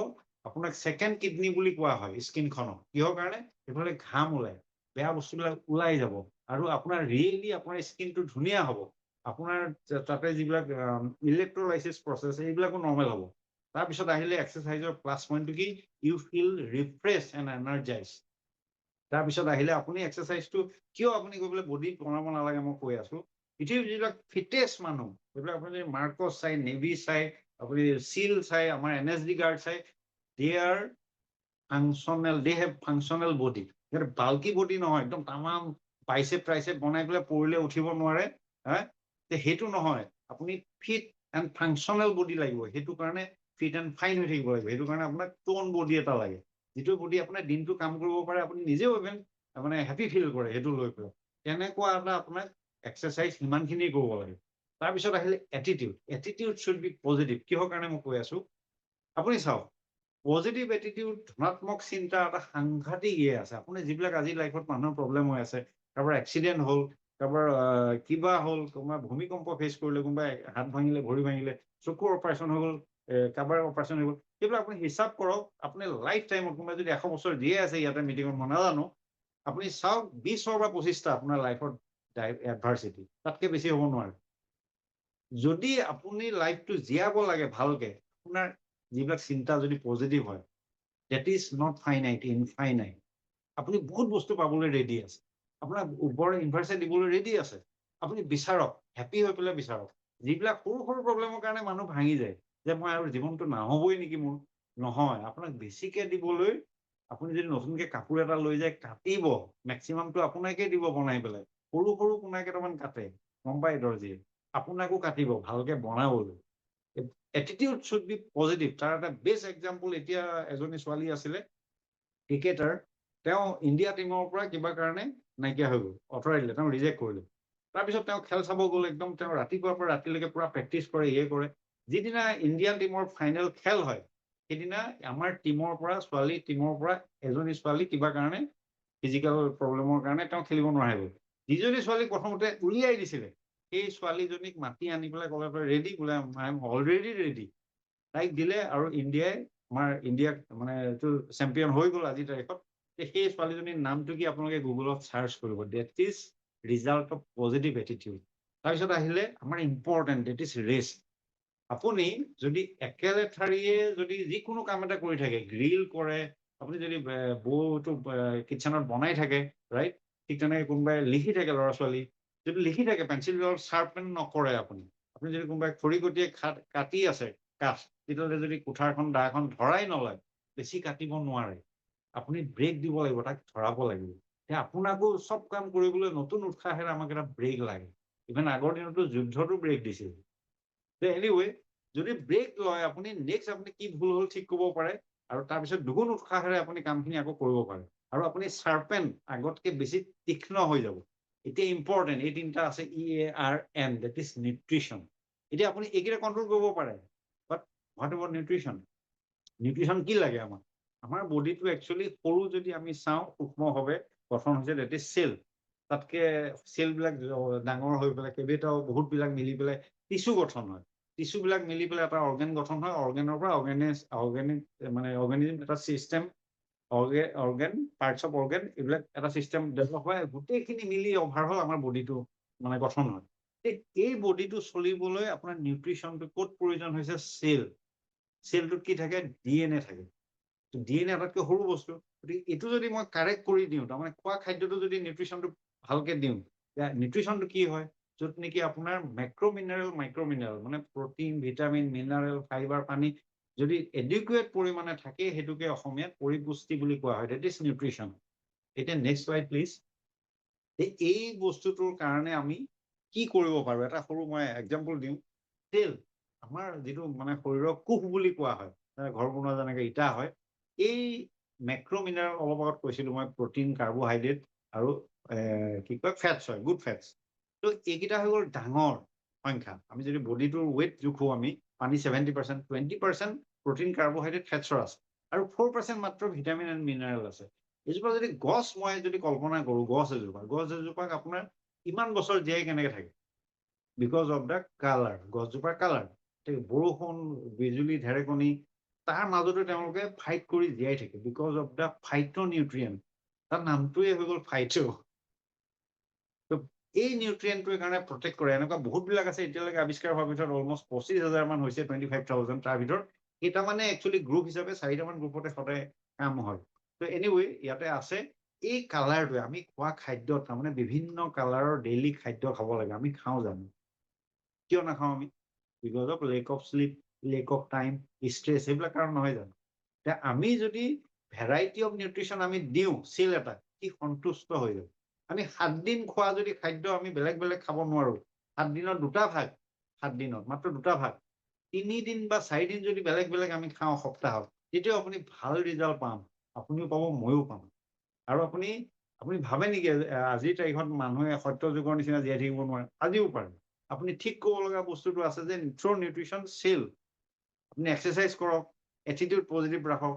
আপোনাক ছেকেণ্ড কিডনি বুলি কোৱা হয় স্কিনখনক কিহৰ কাৰণে এইফালে ঘাম ওলায় বেয়া বস্তুবিলাক ওলাই যাব আৰু আপোনাৰ ৰিয়েলি আপোনাৰ স্কিনটো ধুনীয়া হ'ব আপোনাৰ তাতে যিবিলাক ইলেক্ট্ৰলাইচিছ প্ৰচেছ এইবিলাকো নৰ্মেল হ'ব তাৰপিছত আহিলে এক্সাৰচাইজৰ প্লাছ পইণ্টটো কি you feel refresh and energize তাৰপিছত আহিলে আপুনি এক্সাৰচাইজটো কিয় আপুনি গৈ পেলাই বডি বনাব নালাগে মই কৈ আছো পৃথিৱীৰ যিবিলাক ফিটেষ্ট মানুহ সেইবিলাক আপুনি যদি মাৰ্কছ চাই নেভি চাই আপুনি চিল চাই আমাৰ NSD গাৰ্ড চাই they are functional they have functional body সিহঁতে বাল্কি বডি নহয় একদম তামাম বাইচেপ ট্ৰাইচেপ বনাই পেলাই পৰিলে উঠিব নোৱাৰে হা সেইটো নহয় আপুনি ফিট এণ্ড ফাংচনেল বডি লাগিব সেইটো কাৰণে ফিট এণ্ড ফাইন হৈ থাকিব লাগিব সেইটো কাৰণে আপোনাক টোন বডি এটা লাগে যিটো বডি আপোনাৰ দিনটো কাম কৰিব পাৰে আপুনি নিজেও ইভেন মানে হেপী ফিল কৰে সেইটো লৈ পেলাই তেনেকুৱা এটা আপোনাক এক্সাৰচাইজ সিমানখিনি কৰিব লাগে তাৰপিছত আহিলে এটিটিউড শুড বি পজিটিভ কিহৰ কাৰণে মই কৈ আছো আপুনি চাওক পজিটিভ এটিটিউড ধনাত্মক চিন্তা এটা সাংঘাতিক আছে আপুনি যিবিলাক আজি লাইফত মানুহৰ প্ৰব্লেম হৈ আছে কাৰোবাৰ এক্সিডেণ্ট হ'ল কাৰোবাৰ কিবা হ'ল কোনোবা ভূমিকম্প ফেচ কৰিলে কোনোবাই হাত ভাঙিলে ভৰি ভাঙিলে চকুৰ অপাৰেশ্যন হৈ গ'ল কাৰোবাৰ অপাৰেশ্যন হৈ গ'ল সেইবিলাক আপুনি হিচাপ কৰক আপুনি লাইফ টাইমত কোনোবাই যদি 100 বছৰ দিয়ে আছে ইয়াতে মিটিঙত মই নাজানো আপুনি চাওক 20 বা 25টা আপোনাৰ লাইফত এডভাৰ্চিটি তাতকৈ বেছি হ'ব নোৱাৰে যদি আপুনি লাইফটো জীয়াব লাগে ভালকে আপোনাৰ যিবিলাক চিন্তা যদি পজিটিভ হয় that is not finite infinite আপুনি বহুত বস্তু পাবলৈ ৰেডি আছে আপোনাক ওপৰৰ ইনভাৰ্চে দিবলৈ ৰেডি আছে আপুনি বিচাৰক হেপী হৈ পেলাই বিচাৰক যিবিলাক সৰু সৰু প্ৰব্লেমৰ কাৰণে মানুহ ভাঙি যায় যে মই আৰু জীৱনটো নহ'বই নেকি মোৰ নহয় আপোনাক বেছিকে দিবলৈ আপুনি যদি নতুনকে কাপোৰ এটা লৈ যায় কাটিব মেক্সিমামটো আপোনাকে দিব বনাই পেলাই সৰু সৰু কোণা কেইটামান কাটে গম পাই দৰ্জীয়ে আপোনাকো কাটিব ভালকে বনাবলৈ এটিটিউড শুড বি পজিটিভ তাৰ এটা বেষ্ট এক্সাম্পল এতিয়া এজনী ছোৱালী আছিলে ক্ৰিকেটাৰ তেওঁ ইণ্ডিয়া টীমৰ পৰা কিবা কাৰণে নাইকিয়া হৈ গ'ল আঁতৰাই দিলে তেওঁ ৰিজেক্ট কৰিলে তাৰপিছত তেওঁ খেল চাব গ'ল একদম তেওঁ ৰাতিপুৱাৰ পৰা ৰাতিলৈকে পুৰা প্ৰেক্টিছ কৰে কৰে যিদিনা ইণ্ডিয়ান টীমৰ ফাইনেল খেল হয় সেইদিনা আমাৰ টীমৰ পৰা এজনী ছোৱালী কিবা কাৰণে ফিজিকেল প্ৰব্লেমৰ কাৰণে তেওঁ খেলিব নোৱাৰে গ'ল যিজনী ছোৱালীক প্ৰথমতে উলিয়াই দিছিলে সেই ছোৱালীজনীক মাতি আনি পেলাই ক'লে ৰেডি বোলে আই এম অলৰেডি ৰেডি তাইক দিলে আৰু আমাৰ ইণ্ডিয়াক মানে এইটো চেম্পিয়ন হৈ গ'ল আজিৰ তাৰিখত সেই ছোৱালীজনীৰ নামটো কি আপোনালোকে গুগলত চাৰ্চ কৰিব that is result of positive attitude তাৰপিছত আহিলে আমাৰ ইম্পৰ্টেণ্ট ডেট ইজ ৰেষ্ট আপুনি যদি একেলেঠাৰিয়ে যদি যিকোনো কাম এটা কৰি থাকে গ্ৰিল কৰে আপুনি যদি বৌটো কিটচেনত বনাই থাকে ৰাইট ঠিক তেনেকৈ কোনোবাই লিখি থাকে ল'ৰা ছোৱালী যদি লিখি থাকে পেঞ্চিল শ্বাৰ্পেন নকৰে আপুনি যদি কোনোবাই খৰি কটিয়ে কাটি আছে কাঠ তেতিয়াহ'লে যদি কোঠাৰখন দাখন ধৰাই নলয় বেছি কাটিব নোৱাৰে আপুনি ব্ৰেক দিব লাগিব তাক ধৰাব লাগিব আপোনাকো চব কাম কৰিবলৈ নতুন উৎসাহেৰে আমাক এটা ব্ৰেক লাগে ইভেন আগৰ দিনতো যুদ্ধতো ব্ৰেক দিছিল এনিৱে যদি ব্ৰেক লয় আপুনি নেক্সট আপুনি কি ভুল হ'ল ঠিক কৰিব পাৰে আৰু তাৰপিছত দুগুণ উৎসাহেৰে আপুনি কামখিনি আকৌ কৰিব পাৰে আৰু আপুনি শ্বাৰ্পেন আগতকৈ বেছি তীক্ষ্ণ হৈ যাব এতিয়া ইম্পৰ্টেণ্ট এই তিনিটা আছে EARN ডেট ইজ নিউট্ৰিশ্যন এতিয়া আপুনি এইকেইটা কণ্ট্ৰল কৰিব পাৰে বাট হোৱাট এবাউট নিউট্ৰিশ্যন কি লাগে আমাৰ বডিটো একচুৱেলি সৰু যদি আমি চাওঁ সূক্ষ্মভাৱে গঠন হৈছে ডেট ইজ চেল তাতকে চেলবিলাক ডাঙৰ হৈ পেলাই কেইবাটাও বহুতবিলাক মিলি পেলাই টিচু গঠন হয়। টিচুবিলাক মিলি পেলাই এটা অৰ্গেন গঠন হয়। অৰ্গেনৰ পৰা অৰ্গেনিক মানে অৰ্গেনিজম এটা system organ parts of organ এইবিলাক এটা চিষ্টেম ডেভেলপ হয়। গোটেইখিনি মিলি অভাৰঅল আমাৰ বডিটো মানে গঠন হয়। এই বডিটো চলিবলৈ আপোনাৰ নিউট্ৰিশ্যনটো ক'ত প্ৰয়োজন হৈছে? চেলটোত কি থাকে? DNA থাকে। DNA আটাইতকৈ সৰু বস্তু। গতিকে এইটো যদি মই কাৰেক্ট কৰি দিওঁ, তাৰমানে খোৱা খাদ্যটো যদি নিউট্ৰিশ্যনটো ভালকে দিওঁ, নিউট্ৰিশ্যনটো কি হয়? য'ত নেকি আপোনাৰ মাইক্ৰ' মিনাৰেল মানে প্ৰটিন, ভিটামিন, মিনাৰেল, ফাইবাৰ, পানী যদি এডিকুৱেট পৰিমাণে থাকে, সেইটোকে অসমীয়াত পৰিপুষ্টি বুলি কোৱা হয়। That is nutrition. এতিয়া নেক্সট শ্লাইড প্লিজ। এই বস্তুটোৰ কাৰণে আমি কি কৰিব পাৰোঁ? এটা সৰু মই এক্সাম্পল দিওঁ। তেল, আমাৰ যিটো মানে শৰীৰৰ কোষ বুলি কোৱা হয়, ঘৰ বনোৱা যেনেকে ইটা হয়, এই মেক্ৰ' মিনাৰেল অলপ আগত কৈছিলোঁ মই, প্ৰটিন, কাৰ্বহাইড্ৰেট আৰু কি কয় ফেটছ হয়, গুড ফেটছ। তো এইকেইটা হৈ গ'ল ডাঙৰ সংখ্যা। আমি যদি বডিটোৰ ৱেইট জোখোঁ, আমি পানী 70%, 20% প্ৰটিন, কাৰ্বহাইড্ৰেট, ফেটছৰ আছে আৰু 4% মাত্ৰ ভিটামিন এণ্ড মিনাৰেল আছে। এজোপা যদি গছ মই যদি কল্পনা কৰোঁ, গছ এজোপাক আপোনাৰ ইমান বছৰ জীয়াই কেনেকে থাকে? বিকজ অফ দ্য কালাৰ, গছজোপাৰ কালাৰ। বৰষুণ, বিজুলী, ঢেৰেকণি, তাৰ মাজতো তেওঁলোকে ফাইট কৰি জীয়াই থাকে বিকজ অফ দ্য ফাইটোনিউট্ৰিয়েণ্ট। তাৰ নামটোৱে হৈ গ'ল ফাইটো। এই নিউট্ৰিয়েণ্টটোৰ কাৰণে প্ৰটেক্ট কৰে। এনেকুৱা বহুতবিলাক আছে, এতিয়ালৈকে আৱিষ্কাৰ হোৱাৰ ভিতৰত অলমষ্ট 25,000 মান হৈছে, 25,000। তাৰ ভিতৰত কেইটামানে একচুৱেলি গ্ৰুপ হিচাপে 4টামান গ্ৰুপতে সদায় কাম হয়। তো এনিৱে ইয়াতে আছে এই কালাৰটোৱে আমি খোৱা খাদ্যত, তাৰমানে বিভিন্ন কালাৰৰ ডেইলি খাদ্য খাব লাগে। আমি খাওঁ জানো? কিয় নাখাওঁ আমি? Because of lack of sleep, lack of time, stress, সেইবিলাক কাৰণ নহয় জানো? এতিয়া আমি যদি ভেৰাইটি অফ নিউট্ৰিশ্যন আমি দিওঁ চেল এটাক, সি সন্তুষ্ট হৈ যাব। আমি 7 দিন খোৱা যদি খাদ্য আমি বেলেগ বেলেগ খাব নোৱাৰোঁ, 7 দিনত 2টা ভাগ, 7 দিনত মাত্ৰ 2টা ভাগ, 3 দিন বা 4 দিন যদি বেলেগ বেলেগ আমি খাওঁ সপ্তাহত, তেতিয়াও আপুনি ভাল ৰিজাল্ট পাম। আপুনিও পাব, ময়ো পাম। আৰু আপুনি ভাবে নেকি আজিৰ তাৰিখত মানুহে সত্য যুগৰ নিচিনা জীয়াই থাকিব নোৱাৰে? আজিও পাৰে। আপুনি ঠিক ক'ব লগা বস্তুটো আছে যে থ্ৰু নিউট্ৰিশ্যন চেল। আপুনি এক্সাৰচাইজ কৰক, এটিটিউড পজিটিভ ৰাখক,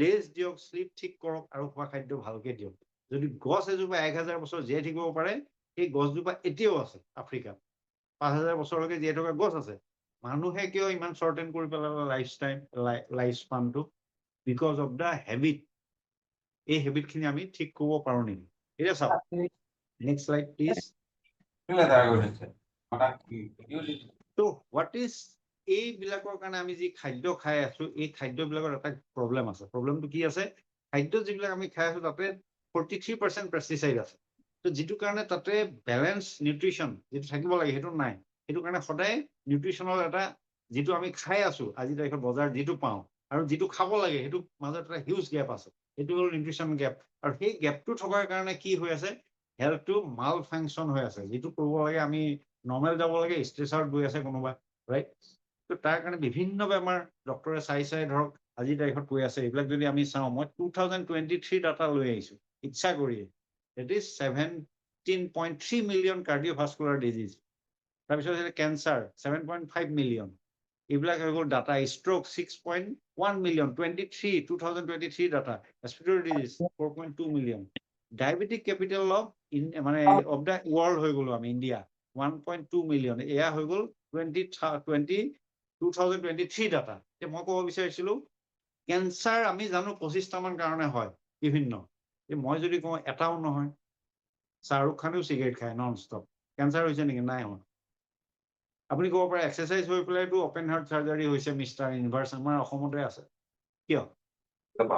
ৰেষ্ট দিয়ক, শ্লিপ ঠিক কৰক আৰু খোৱা খাদ্য ভালকে দিয়ক। যদি গছ এজোপা 1000 বছৰ জীয়াই থাকিব পাৰে, সেই গছজোপা এতিয়াও আছে আফ্ৰিকাত। 5000 বছৰলৈকে জীয়াই থকা গছ আছে। মানুহে কিয় ইমান শ্বৰ্টেন কৰি পেলালে লাইফ স্পানটো? Because of the habit. এই হেবিটখিনি আমি ঠিক কৰিব পাৰোঁ নেকি? এতিয়া চাওক, নেক্সট শ্লাইড প্লিজ। তো হোৱাট ইজ এইবিলাকৰ কাৰণে আমি যি খাদ্য খাই আছো, এই খাদ্যবিলাকৰ এটা প্ৰব্লেম আছে। প্ৰব্লেমটো কি আছে? খাদ্য যিবিলাক আমি খাই আছো তাতে 43% পেষ্টিচাইড আছে। তো যিটো কাৰণে তাতে বেলেঞ্চ নিউট্ৰিশ্যন যিটো থাকিব লাগে সেইটো নাই। সেইটো কাৰণে সদায় নিউট্ৰিশ্যনৰ এটা যিটো আমি খাই আছো আজিৰ তাৰিখত বজাৰত যিটো পাওঁ আৰু যিটো খাব লাগে সেইটো মাজত এটা হিউজ গেপ আছে। এইটো হ'ল নিউট্ৰিশ্যন গেপ। আৰু সেই গেপটো থকাৰ কাৰণে কি হৈ আছে? হেল্থটো মাল ফাংচন হৈ আছে। যিটো কৰিব লাগে আমি নৰ্মেল যাব লাগে, ষ্ট্ৰেচাৰত গৈ আছে কোনোবা, ৰাইট? তো তাৰ কাৰণে বিভিন্ন বেমাৰ ডক্টৰে চাই ধৰক আজিৰ তাৰিখত কৈ আছে। এইবিলাক যদি আমি চাওঁ, মই 2023 ডাটা লৈ আহিছোঁ ইচ্ছা কৰিয়ে। That is 17.3 million cardiovascular disease. তাৰপিছত কেঞ্চাৰ 7.5 মিলিয়ন। এইবিলাক হৈ গ'ল data. Stroke 6.1 million, 2023 data. Respiratory disease 4.2 million. Diabetic capital of মানে অফ দ্য ৱৰ্ল্ড হৈ গ'লো আমি ইণ্ডিয়া, 1.2 মিলিয়ন। এয়া হৈ গ'ল 2023 ডাটা। এতিয়া মই ক'ব বিচাৰিছিলোঁ কেঞ্চাৰ আমি জানো 25টামান কাৰণে হয় বিভিন্ন। মই যদি কওঁ এটাও নহয়। শ্বাহৰুখ খানেও চিগাৰেট খায় নন ষ্টপ। কেঞ্চাৰ হৈছে নেকি? নাই হোৱা। আপুনি ক'ব পাৰে এক্সাৰচাইজ হৈ পেলাইতো অপেন হাৰ্ট চাৰ্জাৰী হৈছে মিষ্টাৰ ইউনিভাৰ্চ, আমাৰ অসমতে আছে। কিয়?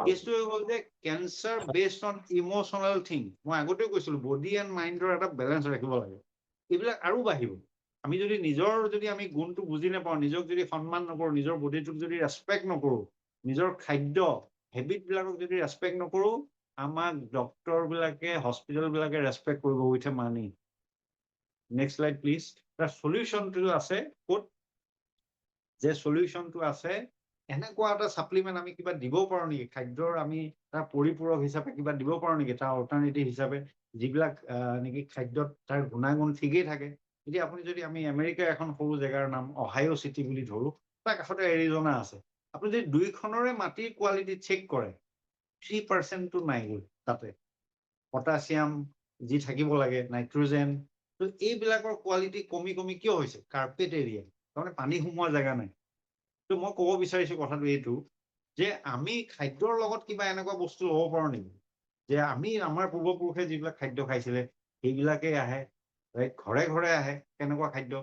কেছটো হৈ গ'ল যে cancer based on emotional thing. মই আগতেও কৈছিলোঁ বডি এণ্ড মাইণ্ডৰ এটা বেলেঞ্চ ৰাখিব লাগে। এইবিলাক আৰু বাঢ়িব। আমি যদি আমি গুণটো বুজি নাপাওঁ, নিজক যদি সন্মান নকৰোঁ, নিজৰ বডিটোক যদি ৰেচপেক্ট নকৰোঁ, নিজৰ খাদ্য হেবিটবিলাকক যদি ৰেচপেক্ট নকৰোঁ, আমাক ডক্টৰবিলাকে, হস্পিটেলবিলাকে ৰেচপেক্ট কৰিব with a money. Next slide please. তাৰ সলিউশ্যনটো আছে ক'ত? যে সলিউশ্যনটো আছে এনেকুৱা এটা ছাপ্লিমেণ্ট আমি কিবা দিব পাৰোঁ নেকি? খাদ্যৰ আমি তাৰ পৰিপূৰক হিচাপে কিবা দিব পাৰোঁ নেকি? তাৰ অল্টাৰনেটিভ হিচাপে যিবিলাক নেকি খাদ্যত তাৰ গুণাগুণ ঠিকেই থাকে। এতিয়া আপুনি যদি আমি আমেৰিকাৰ এখন সৰু জেগাৰ নাম অহাইঅ' চিটি বুলি ধৰোঁ, তাৰ কাষতে এৰিজনা আছে। আপুনি যদি 2খনৰে মাটিৰ কোৱালিটি চেক কৰে, 3%টো নাই তাতে। পটাছিয়াম, যি থাকিব লাগে নাইট্ৰজেন তো এইবিলাকৰ কোৱালিটি কমি কমি কিয় হৈছে কাৰ্পেট এৰিয়া তাৰমানে পানী সোমোৱাৰ জেগা নাই তো মই ক'ব বিচাৰিছো কথাটো এইটো যে আমি খাদ্যৰ লগত কিবা এনেকুৱা বস্তু ল'ব পাৰো নেকি যে আমি আমাৰ পূৰ্বপুৰুষে যিবিলাক খাদ্য খাইছিলে সেইবিলাকেই আহে ৰাইট ঘৰে ঘৰে আহে কেনেকুৱা খাদ্য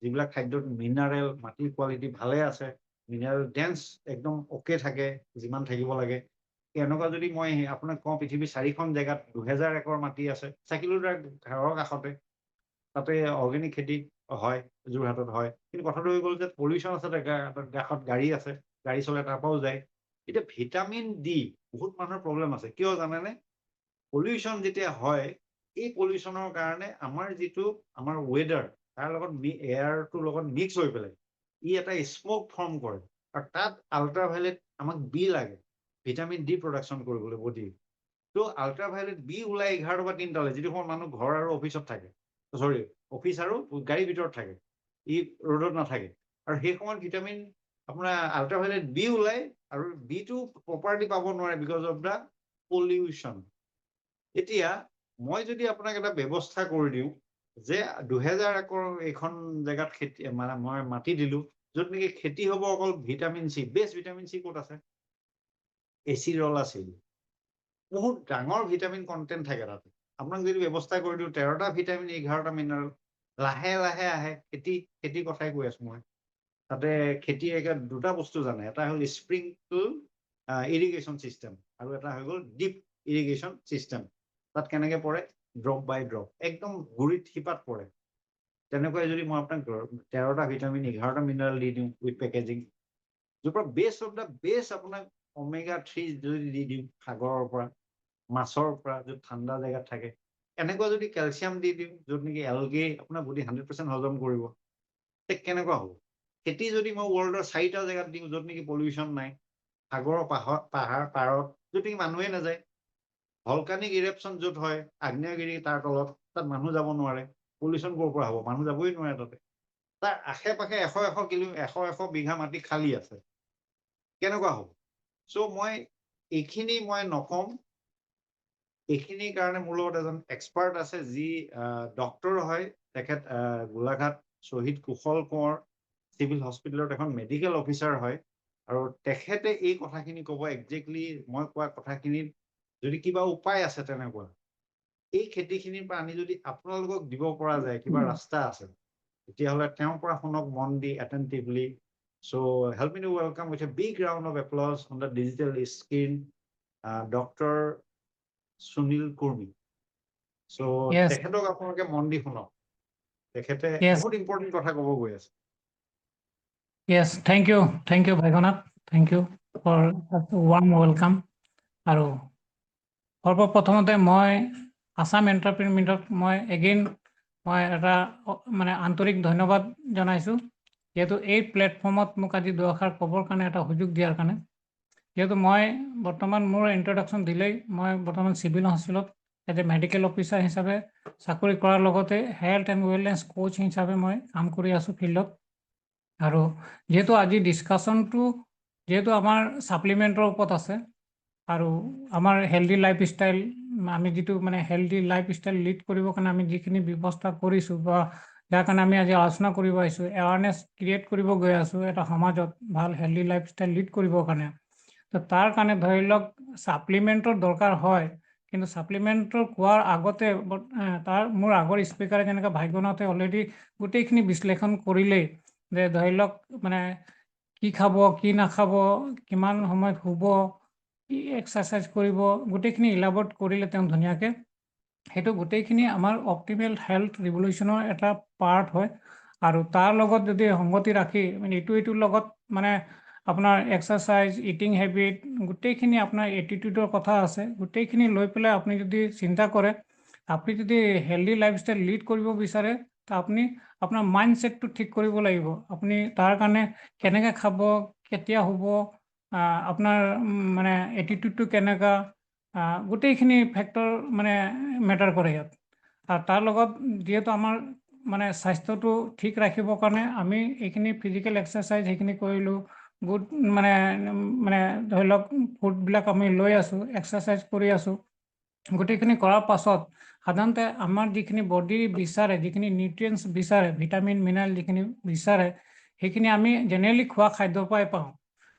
যিবিলাক খাদ্যত মিনাৰেল মাটিৰ কোৱালিটি ভালে আছে মিনাৰেল ডেন্স একদম অ'কে থাকে যিমান থাকিব লাগে এনেকুৱা যদি মই আপোনাক কওঁ পৃথিৱীৰ 4খন জেগাত 2000 একৰ মাটি আছে চাকিলোদাৰ ঘৰৰ কাষতে তাতে অৰ্গেনিক খেতি হয় যোৰহাটত হয় কিন্তু কথাটো হৈ গ'ল যে পলিউশ্যন আছে কাষত গাড়ী আছে গাড়ী চলে তাৰ পৰাও যায় এতিয়া ভিটামিন ডি বহুত মানুহৰ প্ৰব্লেম আছে কিয় জানেনে পলিউশ্যন যেতিয়া হয় এই পলিউশ্যনৰ কাৰণে আমাৰ যিটো আমাৰ ৱেডাৰ তাৰ লগত এয়াৰটোৰ লগত মিক্স হৈ পেলাই ই এটা স্মক ফৰ্ম কৰে আৰু তাত আল্ট্ৰাভাইলেট আমাক বি লাগে ভিটামিন ডি প্ৰডাকশ্যন কৰিবলৈ বডি তো আল্ট্ৰাভাইলেট বি ওলাই 11 বা 3টালৈ যিটো সময়ত মানুহ ঘৰ আৰু অফিচত থাকে চৰি অফিচ আৰু গাড়ীৰ ভিতৰত থাকে ই ৰ'দত নাথাকে আৰু সেই সময়ত ভিটামিন আপোনাৰ আল্ট্ৰাভাইলেট বি ওলাই আৰু বিটো প্ৰপাৰলি পাব নোৱাৰে বিকজ অফ দ্য পলিউশ্যন এতিয়া মই যদি আপোনাক এটা ব্যৱস্থা কৰি দিওঁ যে 2000 একৰ এইখন জেগাত খেতি মানে মই মাটি দিলো য'ত নেকি খেতি হ'ব অকল vitamin C best vitamin C ক'ত আছে এচিৰলা চিল বহুত ডাঙৰ ভিটামিন কণ্টেণ্ট থাকে তাতে আপোনাক যদি ব্যৱস্থা কৰি দিওঁ 13টা ভিটামিন 11টা মিনাৰেল লাহে লাহে আহে খেতি কথাই কৈ আছো মই তাতে খেতি দুটা বস্তু জানে এটা হ'ল স্প্ৰিংকল ইৰিগেশ্যন চিষ্টেম আৰু এটা হৈ গ'ল ডিপ ইৰিগেশ্যন চিষ্টেম তাত কেনেকে পৰে ড্ৰপ বাই ড্ৰপ একদম গুৰিত শিপাত পৰে তেনেকুৱাই যদি মই আপোনাক 13টা ভিটামিন 11টা মিনাৰেল দি দিওঁ উইথ পেকেজিং য'ৰ পৰা বেষ্ট অফ দ্য বেষ্ট আপোনাক অমেগা 3 যদি দি দিওঁ সাগৰৰ পৰা মাছৰ পৰা য'ত ঠাণ্ডা জেগাত থাকে এনেকুৱা যদি কেলছিয়াম দি দিওঁ য'ত নেকি এলগে আপোনাৰ বডি 100% হজম কৰিব কেনেকুৱা হ'ব খেতি যদি মই ৱৰ্ল্ডৰ 4টা জেগাত দিওঁ য'ত নেকি পলিউশ্যন নাই সাগৰৰ পাহাৰত য'ত নেকি মানুহে নাযায় ভলকানিক ইৰেপশ্যন য'ত হয় আগ্নেয়গিৰি তাৰ তলত তাত মানুহ যাব নোৱাৰে পলিউশ্যন ক'ৰ পৰা হ'ব মানুহ যাবই নোৱাৰে তাতে তাৰ আশে পাশে 100 বিঘা মাটি খালী আছে কেনেকুৱা হ'ব চ' মই এইখিনি মই নকম এইখিনিৰ কাৰণে মোৰ লগত এজন এক্সপাৰ্ট আছে যি ডক্টৰ হয় তেখেত গোলাঘাট শ্বহীদ কুশল কোঁৱৰ চিভিল হস্পিটেলত এখন মেডিকেল অফিচাৰ হয় আৰু তেখেতে এই কথাখিনি ক'ব একজেক্টলি মই কোৱা কথাখিনিত যদি কিবা উপায় আছে তেনেকুৱা এই খেতিখিনিৰ পৰা আনি যদি আপোনালোকক দিব পৰা যায় কিবা ৰাস্তা আছে তেতিয়াহ'লে তেওঁৰ পৰা শুনক মন দি attentively so' help me to welcome with a big round of applause on the digital screen doctor Sunil Kurmi so' Yes, তেখেতক আপোনালোকে মন দি শুনক তেখেতে yes, বহুত ইম্পৰ্টেণ্ট কথা ক'ব গৈ আছে yes. Thank you, Bhaigonath. Thank you for that warm welcome. আৰু সৰ্বপ্ৰথমতে মই আসাম এণ্টাৰপ্ৰিনিয়ৰ মিটত মই এগেইন মই এটা মানে আন্তৰিক ধন্যবাদ জনাইছোঁ যিহেতু এই প্লেটফৰ্মত মোক আজি দুআষাৰ ক'বৰ কাৰণে এটা সুযোগ দিয়াৰ কাৰণে যিহেতু মই বৰ্তমান মোৰ ইন্ট্ৰডাকশ্যন দিলেই মই বৰ্তমান চিভিল হস্পিটেলত এজ এ মেডিকেল অফিচাৰ হিচাপে চাকৰি কৰাৰ লগতে হেল্থ এণ্ড ৱেলনেছ কোচ হিচাপে মই কাম কৰি আছোঁ ফিল্ডত আৰু যেহেতু আজি ডিছকাশ্যনটো যেহেতু আমাৰ ছাপ্লিমেণ্টৰ ওপৰত আছে আৰু আমাৰ হেল্ডি লাইফষ্টাইল আমি যিটো মানে হেল্ডি লাইফষ্টাইল লিড কৰিবৰ কাৰণে আমি যিখিনি ব্যৱস্থা কৰিছোঁ বা যাৰ কাৰণে আমি আজি আলোচনা কৰিব আহিছোঁ এৱাৰনেছ ক্ৰিয়েট কৰিব গৈ আছোঁ এটা সমাজত ভাল হেল্ডি লাইফষ্টাইল লিড কৰিবৰ কাৰণে তো তাৰ কাৰণে ধৰি লওক ছাপ্লিমেণ্টৰ দৰকাৰ হয় কিন্তু ছাপ্লিমেণ্টৰ কোৱাৰ আগতে তাৰ মোৰ আগৰ স্পীকাৰে যেনেকৈ ভাগ্যনাথে অলৰেডি গোটেইখিনি বিশ্লেষণ কৰিলেই যে ধৰি লওক মানে কি খাব কি নাখাব কিমান সময়ত শুব কি এক্সাৰচাইজ কৰিব গোটেইখিনি ইলাবৰেট কৰিলে তেওঁ ধুনীয়াকৈ সেইটো গোটেইখিনি আমাৰ অপটিমেল হেল্থ ৰিভলিউশ্যনৰ এটা পাৰ্ট হয় আৰু তাৰ লগত যদি সংগতি ৰাখি মানে ইটোৰ লগত মানে আপোনাৰ এক্সাৰচাইজ ইটিং হেবিট গোটেইখিনি আপোনাৰ এটিটিউডৰ কথা আছে গোটেইখিনি লৈ পেলাই আপুনি যদি চিন্তা কৰে আপুনি যদি হেল্ডি লাইফষ্টাইল লিড কৰিব বিচাৰে তো আপুনি আপোনাৰ মাইণ্ডছেটটো ঠিক কৰিব লাগিব আপুনি তাৰ কাৰণে কেনেকৈ খাব কেতিয়া শুব আপোনাৰ মানে এটিটিউডটো কেনেকুৱা গোটেইখিনি ফেক্টৰ মানে মেটাৰ কৰে ইয়াত আৰু তাৰ লগত যিহেতু আমাৰ মানে স্বাস্থ্যটো ঠিক ৰাখিবৰ কাৰণে আমি এইখিনি ফিজিকেল এক্সাৰচাইজ সেইখিনি কৰিলোঁ গুড মানে মানে ধৰি লওক ফুডবিলাক আমি লৈ আছোঁ এক্সাৰচাইজ কৰি আছোঁ গোটেইখিনি কৰাৰ পাছত সাধাৰণতে আমাৰ যিখিনি বডি বিচাৰে, যিখিনি নিউট্ৰিয়েণ্টছ বিচাৰে, ভিটামিন মিনাৰেল যিখিনি বিচাৰে, সেইখিনি আমি জেনেৰেলি খোৱা খাদ্যৰ পৰাই পাওঁ।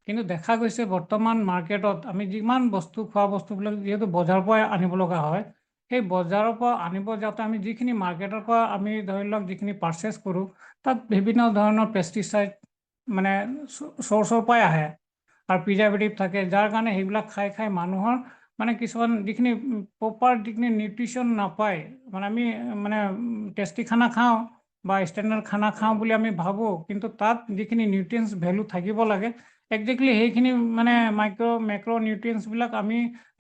কিন্তু দেখা গৈছে বৰ্তমান মাৰ্কেটত আমি যিমান বস্তু খোৱা বস্তুবিলাক যিহেতু বজাৰৰ পৰাই আনিব লগা হয়, সেই বজাৰৰ পৰা আনিব যাওঁতে আমি যিখিনি মাৰ্কেটৰ পৰা আমি ধৰি লওক যিখিনি পাৰ্চেছ কৰোঁ, তাত বিভিন্ন ধৰণৰ পেষ্টিচাইড মানে চ'ৰ্চৰ পৰাই আহে আৰু প্ৰিজাৰ্ভেটিভ থাকে, যাৰ কাৰণে সেইবিলাক খাই খাই মানুহৰ মানে কিছুমান যিখিনি প্ৰপাৰ যিখিনি নিউট্ৰিশ্যন নাপায়, মানে আমি মানে টেষ্টি খানা খাওঁ বা ষ্টেণ্ডাৰ্ড খানা খাওঁ বুলি আমি ভাবোঁ, কিন্তু তাত যিখিনি নিউট্ৰিয়েণ্টছ ভেলু থাকিব লাগে, একজেক্টলি সেইখিনি মানে মেক্ৰ' নিউট্ৰিয়েণ্টছবিলাক আমি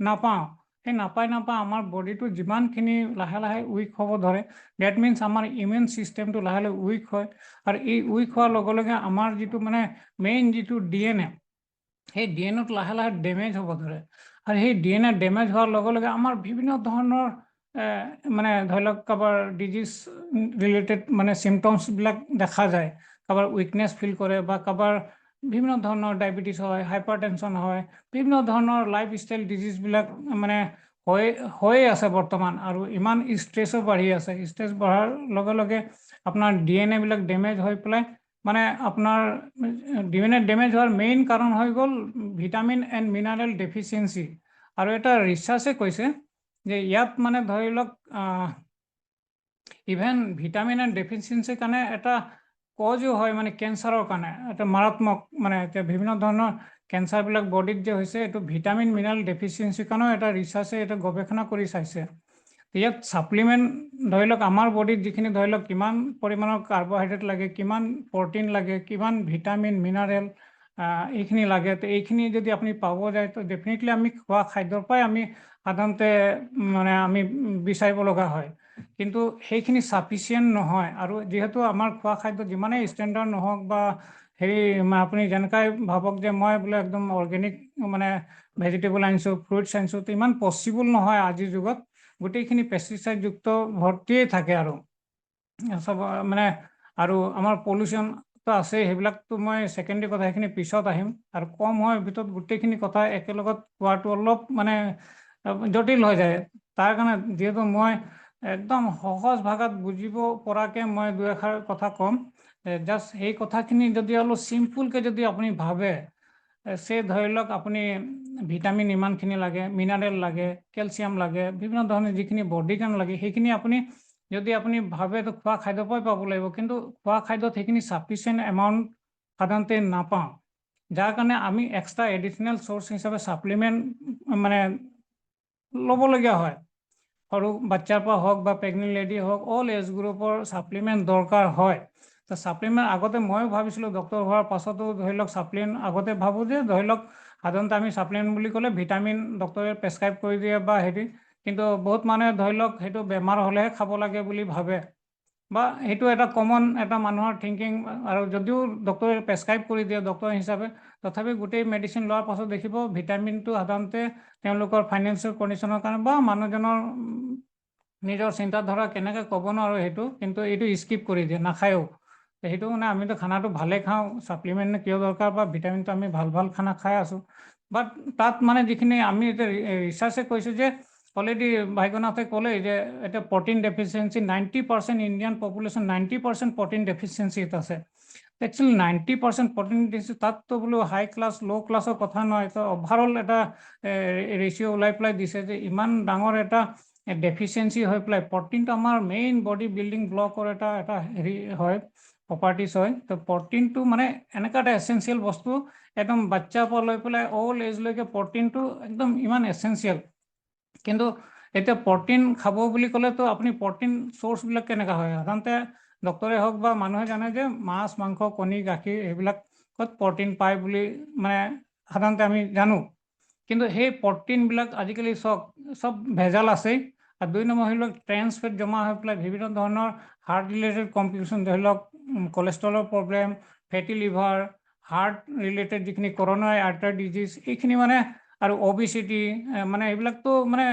নাপাওঁ। সেই নাপাই আমাৰ বডিটো যিমানখিনি লাহে লাহে উইক হ'ব ধৰে, ডেট মিনছ আমাৰ ইমিউন ছিষ্টেমটো লাহে লাহে উইক হয়, আৰু এই উইক হোৱাৰ লগে লগে আমাৰ যিটো মানে মেইন যিটো DNA, সেই DNA-টো লাহে লাহে ডেমেজ হ'ব ধৰে, আৰু সেই DNA ডেমেজ হোৱাৰ লগে লগে আমাৰ বিভিন্ন ধৰণৰ মানে ধৰি লওক কাৰোবাৰ ডিজিজ ৰিলেটেড মানে চিমটমছবিলাক দেখা যায়, কাৰোবাৰ উইকনেছ ফিল কৰে বা কাৰোবাৰ বিভিন্ন ধৰণৰ ডায়েবেটিছ হয়, হাইপাৰ টেনশ্যন হয়, বিভিন্ন ধৰণৰ লাইফ ষ্টাইল ডিজিজবিলাক মানে হৈয়ে আছে বৰ্তমান, আৰু ইমান ষ্ট্ৰেছো বাঢ়ি আছে। ষ্ট্ৰেছ বঢ়াৰ লগে লগে আপোনাৰ DNA-বিলাক ডেমেজ হৈ পেলাই মানে আপোনাৰ DNA ডেমেজ হোৱাৰ মেইন কাৰণ হৈ গ'ল ভিটামিন এণ্ড মিনাৰেল ডেফিচিয়েঞ্চি। আৰু এটা ৰিচাৰ্চে কৈছে যে ইয়াত মানে ধৰি লওক ইভেন ভিটামিন এণ্ড ডেফিচিয়েঞ্চিৰ কাৰণে এটা কজো হয়, মানে কেঞ্চাৰৰ কাৰণে এটা মাৰাত্মক, মানে এতিয়া বিভিন্ন ধৰণৰ কেঞ্চাৰবিলাক বডিত যে হৈছে, এইটো ভিটামিন মিনাৰেল ডেফিচিয়েঞ্চিৰ কাৰণেও এটা ৰিচাৰ্চে এটা গৱেষণা কৰি চাইছে। ইয়াত ছাপ্লিমেণ্ট ধৰি লওক আমাৰ বডিত যিখিনি ধৰি লওক কিমান পৰিমাণৰ কাৰ্বহাইড্ৰেট লাগে, কিমান প্ৰ'টিন লাগে, কিমান ভিটামিন মিনাৰেল এইখিনি লাগে, তো এইখিনি যদি আপুনি পাব যায়, তো ডেফিনেটলি আমি খোৱা খাদ্যৰ পৰাই আমি সাধাৰণতে মানে আমি বিচাৰিব লগা হয়, কিন্তু সেইখিনি চাফিচিয়েণ্ট নহয়। আৰু যিহেতু আমাৰ খোৱা খাদ্য যিমানেই ষ্টেণ্ডাৰ্ড নহওক বা হেৰি আপুনি যেনেকৈ ভাবক যে মই বোলে একদম অৰ্গেনিক মানে ভেজিটেবল আনিছোঁ, ফ্ৰুইটছ আনিছোঁ, তো ইমান পচিবল নহয় আজিৰ যুগত। গোটেইখিনি পেষ্টিচাইডযুক্ত ভৰ্তিয়েই থাকে আৰু চব মানে, আৰু আমাৰ পলিউশ্যনটো আছে, সেইবিলাকতো মই ছেকেণ্ডেৰী কথা, সেইখিনি পিছত আহিম। আৰু কম সময়ৰ ভিতৰত গোটেইখিনি কথা একেলগত কোৱাটো অলপ মানে জটিল হৈ যায়। তাৰ কাৰণে যিহেতু মই একদম সহজ ভাষাত বুজিব পৰাকৈ মই দুই এষাৰ কথা ক'ম। জাষ্ট সেই কথাখিনি যদি অলপ চিম্পুলকৈ যদি আপুনি ভাবে, ধৰি লওক আপুনি ভিটামিন ইমানখিনি লাগে, মিনাৰেল লাগে, কেলছিয়াম লাগে, বিভিন্ন ধৰণৰ যিখিনি বডিৰ কাৰণে লাগে, সেইখিনি আপুনি যদি আপুনি ভাবে তো খোৱা খাদ্যৰ পৰাই পাব লাগিব, কিন্তু খোৱা খাদ্যত সেইখিনি চাফিচিয়েণ্ট এমাউণ্ট সাধাৰণতে নাপাওঁ, যাৰ কাৰণে আমি এক্সট্ৰা এডিশ্যনেল চ'ৰ্চ হিচাপে ছাপ্লিমেণ্ট মানে ল'বলগীয়া হয়। সৰু বাচ্চাৰ পৰা হওক বা প্ৰেগনেণ্ট লেডি হওক, অল এজ গ্ৰুপৰ ছাপ্লিমেণ্ট দৰকাৰ হয়। তো ছাপ্লিমেণ্ট আগতে ময়ো ভাবিছিলোঁ, ডক্টৰ হোৱাৰ পাছতো ধৰি লওক ছাপ্লিমেণ্ট আগতে ভাবোঁ যে ধৰি লওক সাধাৰণতে আমি ছাপ্লিমেণ্ট বুলি ক'লে ভিটামিন ডক্টৰে প্ৰেছক্ৰাইব কৰি দিয়ে বা হেৰি, কিন্তু বহুত মানুহে ধৰি লওক সেইটো বেমাৰ হ'লেহে খাব লাগে বুলি ভাবে, বা সেইটো এটা কমন এটা মানুহৰ থিংকিং। আৰু যদিও ডক্টৰে প্ৰেছক্ৰাইব কৰি দিয়ে ডক্টৰ হিচাপে, তথাপি গোটেই মেডিচিন লোৱাৰ পাছত দেখিব ভিটামিনটো সাধাৰণতে তেওঁলোকৰ ফাইনেন্সিয়েল কণ্ডিশ্যনৰ কাৰণে বা মানুহজনৰ নিজৰ চিন্তাধাৰা কেনেকৈ ক'ব নোৱাৰোঁ সেইটো, কিন্তু এইটো স্কিপ কৰি দিয়ে, নাখায়ও। সেইটো মানে আমিতো খানাটো ভালেই খাওঁ, ছাপ্লিমেণ্ট কিয় দৰকাৰ, বা ভিটামিনটো আমি ভাল ভাল খানা খাই আছোঁ। বাট তাত মানে যিখিনি আমি এতিয়া ৰিচাৰ্চে কৈছোঁ যে অলৰেডি ভাগ্যনাথে ক'লে যে এতিয়া protein deficiency 90% Indian population 90% protein ডেফিচিয়েঞ্চিত আছে। একচুৱেলি 90% প্ৰ'টিন ডেফিচিয়েঞ্চি, তাততো বোলো হাই ক্লাছ ল' ক্লাছৰ কথা নহয়, তো অভাৰঅল এটা ৰেচিঅ' ওলাই পেলাই দিছে যে ইমান ডাঙৰ এটা ডেফিচিয়েঞ্চি হৈ পেলাই, প্ৰ'টিনটো আমাৰ মেইন বডি বিল্ডিং ব্লকৰ এটা হেৰি হয়, প্ৰপাৰ্টিজ হয়। তো প্ৰ'টিনটো মানে এনেকুৱা এটা এচেঞ্চিয়েল বস্তু, একদম বাচ্চাৰ পৰা লৈ পেলাই অল্ড এজলৈকে প্ৰ'টিনটো একদম ইমান এচেঞ্চিয়েল। কিন্তু এতিয়া প্ৰ'টিন খাব বুলি ক'লেতো আপুনি প্ৰ'টিন চ'ৰ্চবিলাক কেনেকুৱা হয়, সাধাৰণতে ডক্টৰে হওক বা মানুহে জানে যে মাছ, মাংস, কণী, গাখীৰ এইবিলাকত প্ৰ'টিন পায় বুলি মানে সাধাৰণতে আমি জানো। কিন্তু সেই প্ৰ'টিনবিলাক আজিকালি চব ভেজাল আছেই। আৰু 2 নম্বৰ হৈ লওক ট্ৰেন্স ফেট জমা হৈ পেলাই বিভিন্ন ধৰণৰ হাৰ্ট ৰিলেটেড কমপ্লিকেশ্যন, ধৰি লওক কলেষ্ট্ৰলৰ প্ৰব্লেম, ফেটি লিভাৰ, হাৰ্ট ৰিলেটেড যিখিনি কৰ'নাৰী আৰ্টাৰী ডিজিজ, এইখিনি মানে, আৰু অবিচিটি, মানে এইবিলাকতো মানে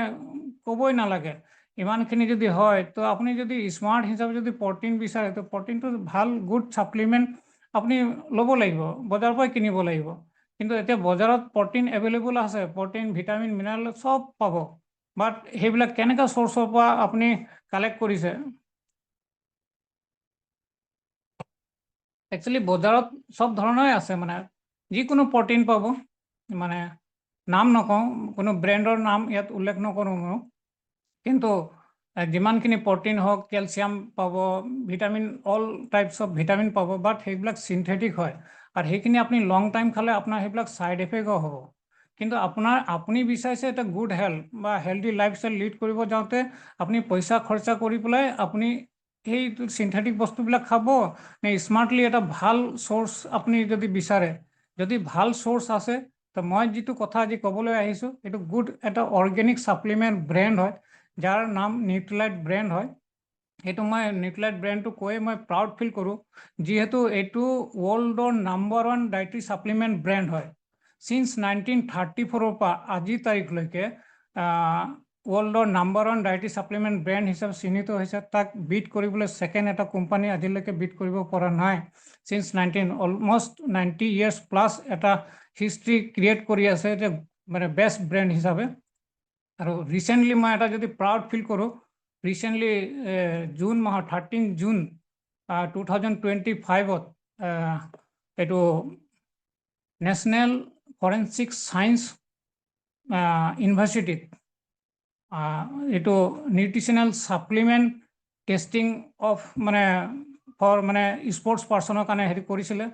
ক'বই নালাগে। ইমানখিনি যদি হয়, তো আপুনি যদি স্মাৰ্ট হিচাপে যদি প্ৰ'টিন বিচাৰে, তো প্ৰ'টিনটো ভাল গুড ছাপ্লিমেণ্ট আপুনি ল'ব লাগিব, বজাৰৰ পৰাই কিনিব লাগিব। কিন্তু এতিয়া বজাৰত প্ৰ'টিন এভেইলেবল আছে, প্ৰ'টিন, ভিটামিন, মিনাৰেল চব পাব, বাট সেইবিলাক কেনেকুৱা চ'ৰ্চৰ পৰা আপুনি কালেক্ট কৰিছে? একচুৱেলি বজাৰত চব ধৰণৰে আছে, মানে যিকোনো প্ৰটিন পাব, মানে নাম নকওঁ, কোনো ব্ৰেণ্ডৰ নাম ইয়াত উল্লেখ নকৰোঁ মই, কিন্তু যিমানখিনি প্ৰটিন হওক, কেলছিয়াম পাব, vitamin, all types of vitamin পাব, বাট সেইবিলাক চিনথেটিক হয়, আৰু সেইখিনি আপুনি লং টাইম খালে আপোনাৰ সেইবিলাক ছাইড এফেক্টও হ'ব। কিন্তু আপুনি বিচাৰিছে এটা গুড হেল্থ বা হেল্থি লাইফষ্টাইল লিড কৰিব যাওঁতে আপুনি পইচা খৰচা কৰি পেলাই আপুনি সেই চিনথেটিক বস্তুবিলাক খাব নে স্মাৰ্টলি এটা ভাল চ'ৰ্চ আপুনি যদি বিচাৰে, যদি ভাল চ'ৰ্চ আছে, তো মই যিটো কথা আজি ক'বলৈ আহিছোঁ এইটো গুড এটা অৰ্গেনিক ছাপ্লিমেণ্ট ব্ৰেণ্ড হয়, যাৰ নাম নিউট্ৰিলাইট ব্ৰেণ্ড হয়। সেইটো মই নিউট্ৰিলাইট ব্ৰেণ্ডটো কৈয়ে মই প্ৰাউড ফিল কৰোঁ, যিহেতু এইটো ৱৰ্ল্ডৰ #1 ডায়েটৰী ছাপ্লিমেণ্ট ব্ৰেণ্ড হয়। সিন্স 1934 পৰা আজিৰ তাৰিখলৈকে ৱৰ্ল্ডৰ #1 ডায়েটৰী ছাপ্লিমেণ্ট ব্ৰেণ্ড হিচাপে চিহ্নিত হৈছে। তাক বিট কৰিবলৈ ছেকেণ্ড এটা কোম্পানী আজিলৈকে বিট কৰিব পৰা নাই। সিন্স অলমষ্ট 90 years প্লাছ এটা হিষ্ট্ৰী ক্ৰিয়েট কৰি আছে যে মানে বেষ্ট ব্ৰেণ্ড হিচাপে। আৰু ৰিচেণ্টলি মই এটা যদি প্ৰাউড ফিল কৰোঁ, ৰিচেণ্টলি জুন মাহৰ 13 জুন 2025 এইটো নেশ্যনেল ফৰেনচিক ছায়েন্স ইউনিভাৰ্চিটিত এইটো নিউট্ৰিচনেল ছাপ্লিমেণ্ট টেষ্টিং অফ মানে ফৰ মানে স্পৰ্টছ পাৰ্চনৰ কাৰণে হেৰি কৰিছিলে,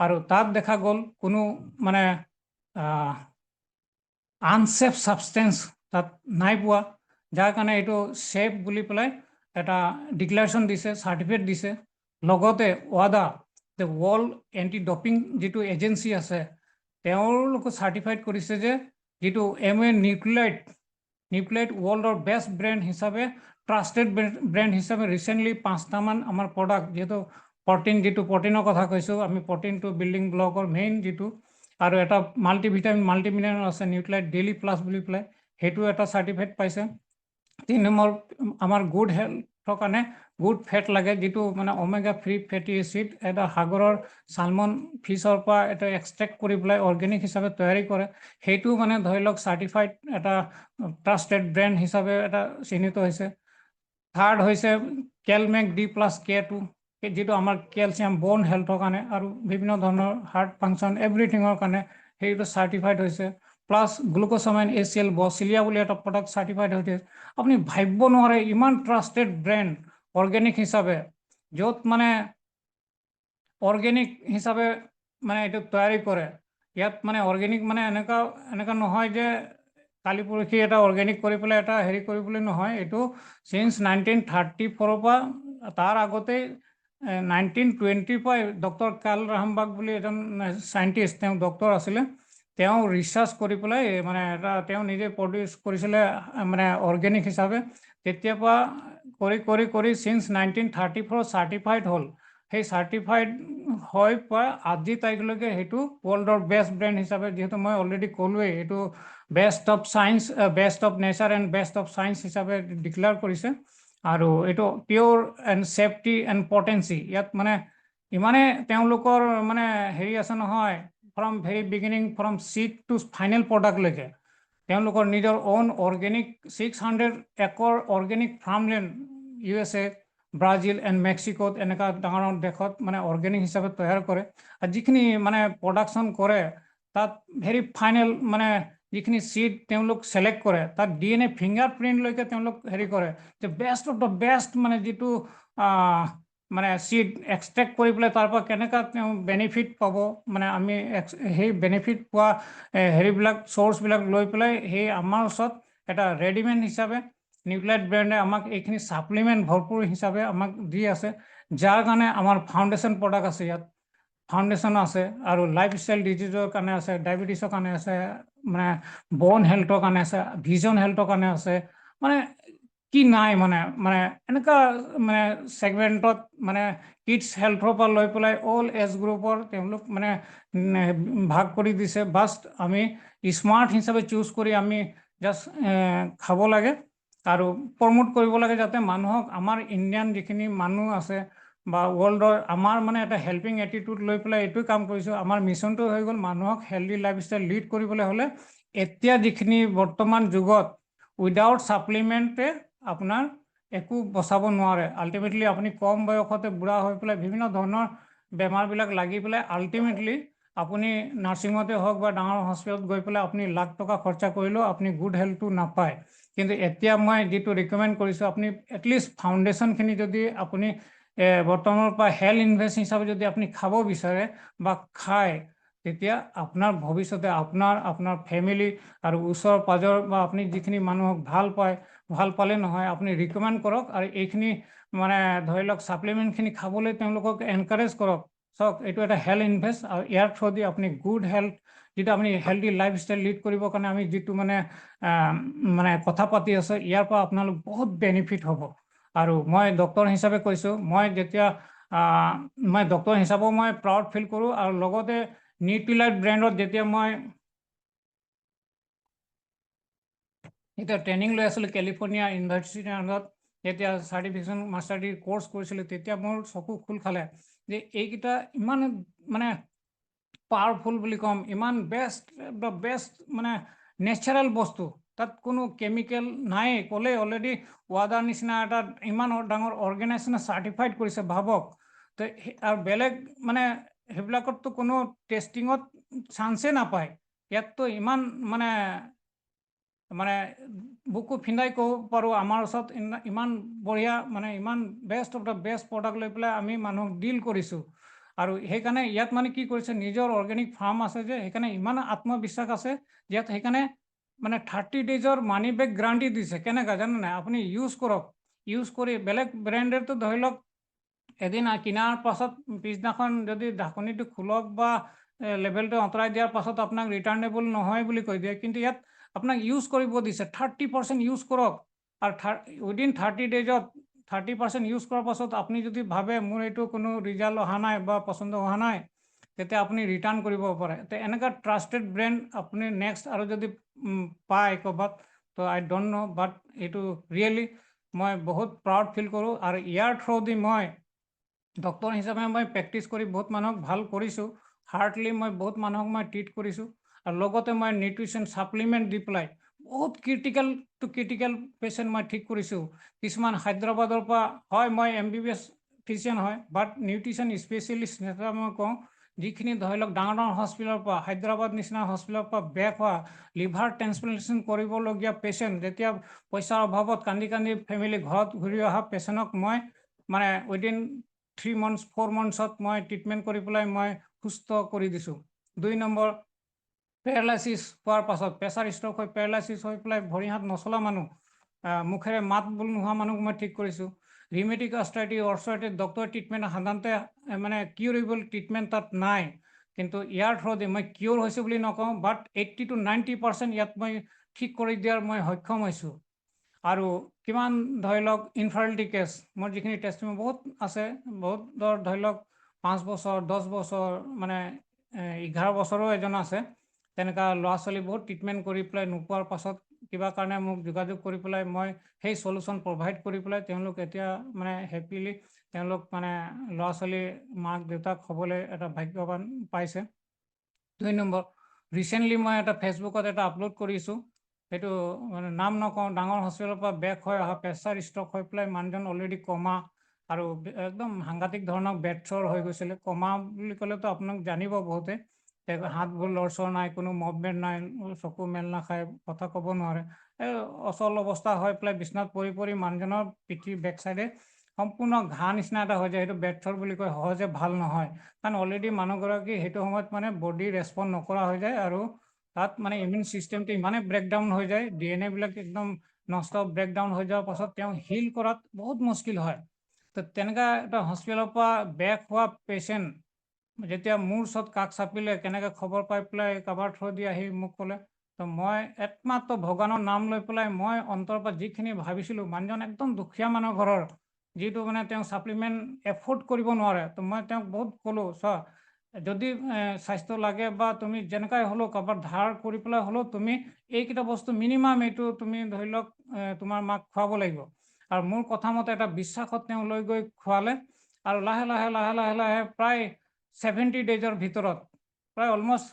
আৰু তাত দেখা গ'ল কোনো মানে আনছেফ ছাবষ্টেঞ্চ তাত নাই পোৱা, যাৰ কাৰণে এইটো ছেফ বুলি পেলাই এটা ডিক্লেৰেশ্যন দিছে, চাৰ্টিফিকেট দিছে। লগতে WADA, the world anti doping যিটো এজেঞ্চি আছে, তেওঁলোকে চাৰ্টিফাইড কৰিছে যে যিটো নিউট্ৰিলাইট ৱৰ্ল্ডৰ বেষ্ট ব্ৰেণ্ড হিচাপে, ট্ৰাষ্টেড ব্ৰেণ্ড হিচাপে ৰিচেণ্টলি 5টামান আমাৰ প্ৰডাক্ট, যিহেতু যিটো প্ৰটিনৰ কথা কৈছোঁ আমি, প্ৰটিনটো বিল্ডিং ব্লকৰ মেইন যিটো, আৰু এটা মাল্টিভিটামিন মাল্টিমিনাৰেল আছে নিউট্ৰিলাইট ডেইলি প্লাছ বুলি পেলাই, সেইটো এটা চাৰ্টিফাইড পাইছে। 3 নম্বৰ আমাৰ গুড হেল্থৰ কাৰণে গুড ফেট লাগে, যিটো মানে ওমেগা 3 ফেটি এচিড, এটা সাগৰৰ চালমন ফিছৰ পৰা এটা এক্সট্ৰেক্ট কৰি পেলাই অৰ্গেনিক হিচাপে তৈয়াৰী কৰে, সেইটো মানে ধৰি লওক চাৰ্টিফাইড এটা ট্ৰাষ্টেড ব্ৰেণ্ড হিচাপে এটা চিহ্নিত হৈছে। থাৰ্ড হৈছে কেলমেক D+K2, যিটো আমাৰ কেলছিয়াম ব'ন হেল্থৰ কাৰণে আৰু বিভিন্ন ধৰণৰ হাৰ্ট ফাংচন এভৰিথিঙৰ কাৰণে সেইটো চাৰ্টিফাইড হৈছে। প্লাছ গ্লুক'ছামাইন ACL বচিলিয়া বুলি এটা প্ৰডাক্ট চাৰ্টিফাইড হৈছে। আপুনি ভাবিব নোৱাৰে ইমান ট্ৰাষ্টেড ব্ৰেণ্ড অৰ্গেনিক হিচাপে, য'ত মানে অৰ্গেনিক হিচাপে মানে এইটো তৈয়াৰী কৰে। ইয়াত মানে অৰ্গেনিক মানে এনেকুৱা নহয় যে কালি পৰহি এটা অৰ্গেনিক কৰি পেলাই এটা হেৰি কৰিবলৈ নহয়, এইটো সিন্স 1934 পৰা, তাৰ আগতেই 1920 পৰা ডক্টৰ কাৰ্ল ৰামবাৰ্গ বুলি এজন চাইণ্টিষ্ট, তেওঁ ডক্টৰ আছিলে, তেওঁ ৰিচাৰ্চ কৰি পেলাই মানে এটা তেওঁ নিজে প্ৰডিউচ কৰিছিলে মানে অৰ্গেনিক হিচাপে। তেতিয়াৰ পৰা কৰি সিন্স 1934 চাৰ্টিফাইড হ'ল। সেই চাৰ্টিফাইড হৈ পৰা আজি তাৰিখলৈকে সেইটো ৱৰ্ল্ডৰ বেষ্ট ব্ৰেণ্ড হিচাপে, যিহেতু মই অলৰেডি ক'লোৱেই, এইটো best of science, best of nature and best of science হিচাপে ডিক্লেয়াৰ কৰিছে। আৰু এইটো pure and safety and potency, ইয়াত মানে ইমানে তেওঁলোকৰ মানে হেৰি আছে নহয়, from very beginning, from seed to final প্ৰডাক্টলৈকে তেওঁলোকৰ নিজৰ own organic 600 acre organic farmland USA, Brazil and মেক্সিকোত এনেকুৱা ডাঙৰ ডাঙৰ দেশত মানে অৰ্গেনিক হিচাপে তৈয়াৰ কৰে। আৰু যিখিনি মানে প্ৰডাকশ্যন কৰে তাত ভেৰি ফাইনেল মানে যিখিনি চিড তেওঁলোক ছিলেক্ট কৰে, তাত DNA ফিংগাৰ প্ৰিণ্টলৈকে তেওঁলোক হেৰি কৰে যে বেষ্ট অফ দ্য বেষ্ট, মানে যিটো মানে চিড এক্সট্ৰেক্ট কৰি পেলাই তাৰ পৰা কেনেকুৱা তেওঁ বেনিফিট পাব, মানে আমি সেই বেনিফিট পোৱা হেৰিবিলাক চ'ৰ্চবিলাক লৈ পেলাই সেই আমাৰ ওচৰত এটা ৰেডিমেড হিচাপে নিউট্ৰিলাইট ব্ৰেণ্ডে আমাক এইখিনি ছাপ্লিমেণ্ট ভৰপূৰ হিচাপে আমাক দি আছে, যাৰ কাৰণে আমাৰ ফাউণ্ডেশ্যন প্ৰডাক্ট আছে, ইয়াত ফাউণ্ডেশ্যন আছে, আৰু লাইফষ্টাইল ডিজিজৰ কাৰণে আছে, ডায়েবেটিছৰ কাৰণে আছে, মানে ব'ন হেল্থৰ কাৰণে আছে, ভিজন হেল্থৰ কাৰণে আছে, মানে কি নাই মানে এনেকুৱা মানে ছেগমেণ্টত মানে কিডছ হেল্থৰ পৰা লৈ পেলাই অল এজ গ্ৰুপৰ তেওঁলোক মানে ভাগ কৰি দিছে। বাষ্ট আমি স্মাৰ্ট হিচাপে চুজ কৰি আমি জাষ্ট খাব লাগে আৰু প্ৰমোট কৰিব লাগে, যাতে মানুহক, আমাৰ ইণ্ডিয়ান যিখিনি মানুহ আছে বা ৱৰ্ল্ডৰ, আমাৰ মানে এটা হেল্পিং এটিটিউড লৈ পেলাই এইটোৱে কাম কৰিছোঁ। আমাৰ মিছনটো হৈ গ'ল মানুহক হেল্থি লাইফষ্টাইল লিড কৰিবলৈ হ'লে এতিয়া যিখিনি বৰ্তমান যুগত উইদাউট ছাপ্লিমেণ্টে আপোনাৰ একো বচাব নোৱাৰে। আল্টিমেটলি আপুনি কম বয়সতে বুঢ়া হৈ পেলাই বিভিন্ন ধৰণৰ বেমাৰবিলাক লাগি পেলাই আল্টিমেটলি আপুনি নাৰ্ছিঙতে হওক বা ডাঙৰ হস্পিটেলত গৈ পেলাই আপুনি লাখ টকা খৰচা কৰিলেও আপুনি গুড হেল্থটো নাপায়। কিন্তু এতিয়া মই যিটো ৰিকমেণ্ড কৰিছোঁ, আপুনি এটলিষ্ট ফাউণ্ডেশ্যনখিনি যদি আপুনি বৰ্তমানৰ পৰা হেল্থ ইনভেষ্ট হিচাপে যদি আপুনি খাব বিচাৰে বা খায়, তেতিয়া আপোনাৰ ভৱিষ্যতে আপোনাৰ ফেমিলি আৰু ওচৰ পাজৰ বা আপুনি যিখিনি মানুহক ভাল পালে নহয় আপুনি ৰিকমেণ্ড কৰক আৰু এইখিনি মানে ধৰি লওক ছাপ্লিমেণ্টখিনি খাবলৈ তেওঁলোকক এনকাৰেজ কৰক। চাওক, এইটো এটা হেল্থ ইনভেষ্ট আৰু ইয়াৰ থ্ৰুদি আপুনি গুড হেল্থ, যিটো আপুনি হেল্থি লাইফষ্টাইল লিড কৰিবৰ কাৰণে আমি যিটো মানে কথা পাতি আছোঁ, ইয়াৰ পৰা আপোনালোক বহুত বেনিফিট হ'ব। আৰু মই ডক্টৰ হিচাপে কৈছোঁ, মই ডক্টৰ হিচাপেও মই প্ৰাউড ফিল কৰোঁ আৰু লগতে নিউট্ৰিলাইট ব্ৰেণ্ডত যেতিয়া মই এতিয়া ট্ৰেইনিং লৈ আছিলোঁ কেলিফৰ্ণিয়া ইউনিভাৰ্চিটিৰ আণ্ডাৰত, যেতিয়া চাৰ্টিফিকেশ্যন মাষ্টাৰ ডিগ্ৰী কোৰ্চ কৰিছিলোঁ, তেতিয়া মোৰ চকু খোল খালে যে এইকেইটা ইমান মানে পাৱাৰফুল বুলি ক'ম, ইমান বেষ্ট মানে নেচাৰেল বস্তু, তাত কোনো কেমিকেল নাই ক'লে অলৰেডি ৱাডাৰ নিচিনা এটা ইমান ডাঙৰ অৰ্গেনাইজেশ্যনে চাৰ্টিফাইড কৰিছে, ভাবক। তো আৰু বেলেগ মানে সেইবিলাকততো কোনো টেষ্টিঙত চান্সেই নাপায়। ইয়াততো ইমান মানে বুকু ফিন্দাই ক'ব পাৰোঁ, আমাৰ ওচৰত ইমান বঢ়িয়া মানে ইমান best of the best product লৈ পেলাই আমি মানুহক ডিল কৰিছোঁ। আৰু সেইকাৰণে ইয়াত মানে কি কৰিছে, নিজৰ অৰ্গেনিক ফাৰ্ম আছে যে সেইকাৰণে ইমান আত্মবিশ্বাস আছে, ইয়াত সেইকাৰণে মানে 30 days মানি বেক গ্যাৰাণ্টি দিছে। কেনেকৈ জানে নাই? আপুনি ইউজ কৰক, ইউজ কৰি বেলেগ ব্ৰেণ্ডেডটো ধৰি লওক এদিন কিনাৰ পাছত পিছদিনাখন যদি ঢাকনিটো খোলক বা লেবেলটো আঁতৰাই দিয়াৰ পাছত আপোনাক ৰিটাৰ্ণেবল নহয় বুলি কৈ দিয়ে, কিন্তু ইয়াত আপোনাক ইউজ কৰিব দিছে। 30% ইউজ কৰক আৰু উইদিন 30 days 30% ইউজ কৰাৰ পাছত আপুনি যদি ভাবে মোৰ এইটো কোনো ৰিজাল্ট অহা নাই বা পচন্দ হোৱা নাই, তেতিয়া আপুনি ৰিটাৰ্ণ কৰিব পাৰে। তো এনেকুৱা ট্ৰাষ্টেড ব্ৰেণ্ড আপুনি নেক্সট আৰু যদি পায় ক'ৰবাত, তো আই ডোণ্ট ন', বাট এইটো ৰিয়েলি মই বহুত প্ৰাউড ফিল কৰোঁ। আৰু ইয়াৰ থ্ৰুদি মই ডক্টৰ হিচাপে মই প্ৰেক্টিছ কৰি বহুত মানুহক ভাল কৰিছোঁ। হাৰ্টলি মই বহুত মানুহক মই ট্ৰিট কৰিছোঁ আৰু লগতে মই নিউট্ৰিশ্যন ছাপ্লিমেণ্ট দি পেলাই বহুত ক্ৰিটিকেল পেচেণ্ট মই ঠিক কৰিছোঁ। কিছুমান হায়দৰাবাদৰ পৰা হয়, মই MBBS ফিজিচিয়ান হয়, বাট নিউট্ৰিশ্যন স্পেচিয়েলিষ্ট হিচাপে মই কওঁ, যিখিনি ধৰি লওক ডাঙৰ হস্পিটেলৰ পৰা, হায়দৰাবাদ নিচিনা হস্পিটেলৰ পৰা বেক হোৱা লিভাৰ ট্ৰেন্সপ্লান্টেশ্যন কৰিবলগীয়া পেচেণ্ট, যেতিয়া পইচাৰ অভাৱত কান্দি ফেমিলি ঘৰত ঘূৰি অহা পেচেণ্টক মই মানে উইদিন 3 months 4 monthsত মই ট্ৰিটমেণ্ট কৰি পেলাই মই সুস্থ কৰি দিছোঁ। 2 নম্বৰ, পেৰালাইচিছ হোৱাৰ পাছত, প্ৰেছাৰ ষ্ট্ৰক হৈ পেৰালাইচিছ হৈ পেলাই ভৰি হাত নচলা মানুহ, মুখেৰে মাত বোল নোহোৱা মানুহক মই ঠিক কৰিছোঁ। ৰিমেটিক আৰ্থ্ৰাইটিছ, অৰ্থ্ৰাইটিছ ডক্টৰ ট্ৰিটমেণ্ট সাধাৰণতে মানে কিউৰেবল ট্ৰিটমেণ্ট তাত নাই, কিন্তু ইয়াৰ থ্ৰুদি মই কিয়ৰ হৈছোঁ বুলি নকওঁ, বাট 80 to 90% ইয়াত মই ঠিক কৰি দিয়াৰ মই সক্ষম হৈছোঁ। আৰু কিমান ধৰি লওক ইনফাৰ্টিলিটি কেছ, মোৰ যিখিনি টেষ্টিমনি বহুত আছে, বহুত ধৰি লওক 5 বছৰ 10 বছৰ মানে 11 বছৰো এজন আছে, তেনেকুৱা ল'ৰা ছোৱালী বহুত ট্ৰিটমেণ্ট কৰি পেলাই নোপোৱাৰ পাছত কিবা কাৰণে মোক যোগাযোগ কৰি পেলাই মই সেই চলিউশ্যন প্ৰভাইড কৰি পেলাই তেওঁলোক এতিয়া মানে হেপিলি তেওঁলোক মানে ল'ৰা ছোৱালী মাক দেউতাক হ'বলৈ এটা ভাগ্যৱান পাইছে। 2 নম্বৰ, ৰিচেণ্টলি মই এটা ফেচবুকত এটা আপলোড কৰিছোঁ, সেইটো মানে নাম নকওঁ, ডাঙৰ হস্পিটেলৰ পৰা বেক হৈ অহা, প্ৰেছাৰ ষ্ট্ৰক হৈ পেলাই মানুহজন অলৰেডি কমা আৰু একদম সাংঘাতিক ধৰণৰ বেডছৰ হৈ গৈছিলে। কমা বুলি ক'লেতো আপোনাক জানিব বহুতে, হাতবোৰ লৰচৰ নাই, কোনো মুভমেণ্ট নাই, চকু মেল নাখায়, কথা ক'ব নোৱাৰে, অচল অৱস্থা হৈ পেলাই বিচনাত পৰি মানুহজনৰ পিঠিৰ বেক চাইডে সম্পূৰ্ণ ঘাঁ নিচিনা এটা হৈ যায়, সেইটো বেডছৰ বুলি কয়, সহজে ভাল নহয়। কাৰণ অলৰেডি মানুহগৰাকী সেইটো সময়ত মানে বডি ৰেচপণ্ড নকৰা হৈ যায় আৰু তাত মানে ইমিউন ছিষ্টেমটো ইমানেই ব্ৰেকডাউন হৈ যায়, DNA বিলাক একদম নষ্ট ব্ৰেকডাউন হৈ যোৱাৰ পাছত তেওঁ হিল কৰাত বহুত মুস্কিল হয়। তো তেনেকুৱা এটা হস্পিটেলৰ পৰা বেক হোৱা পেচেণ্ট যেতিয়া মোৰ ওচৰত কাষ চাপিলে, কেনেকৈ খবৰ পাই পেলাই কাৰোবাৰ থ্ৰুদি আহি মোক ক'লে, তো মই একমাত্ৰ ভগৱানৰ নাম লৈ পেলাই মই অন্তৰৰ পৰা যিখিনি ভাবিছিলোঁ, মানুহজন একদম দুখীয়া মানুহ ঘৰৰ, যিটো মানে তেওঁ ছাপ্লিমেণ্ট এফৰ্ড কৰিব নোৱাৰে, তো মই তেওঁক বহুত ক'লোঁ, চোৱা যদি স্বাস্থ্য লাগে বা তুমি যেনেকৈ হ'লেও কাৰোবাৰ ধাৰ কৰি পেলাই হ'লেও তুমি এইকেইটা বস্তু মিনিমাম এইটো তুমি ধৰি লওক তোমাৰ মাক খুৱাব লাগিব। আৰু মোৰ কথা মতে এটা বিশ্বাসত তেওঁ লৈ গৈ খোৱালে আৰু লাহে লাহে প্ৰায় 70 days ভিতৰত, প্ৰায় অলমষ্ট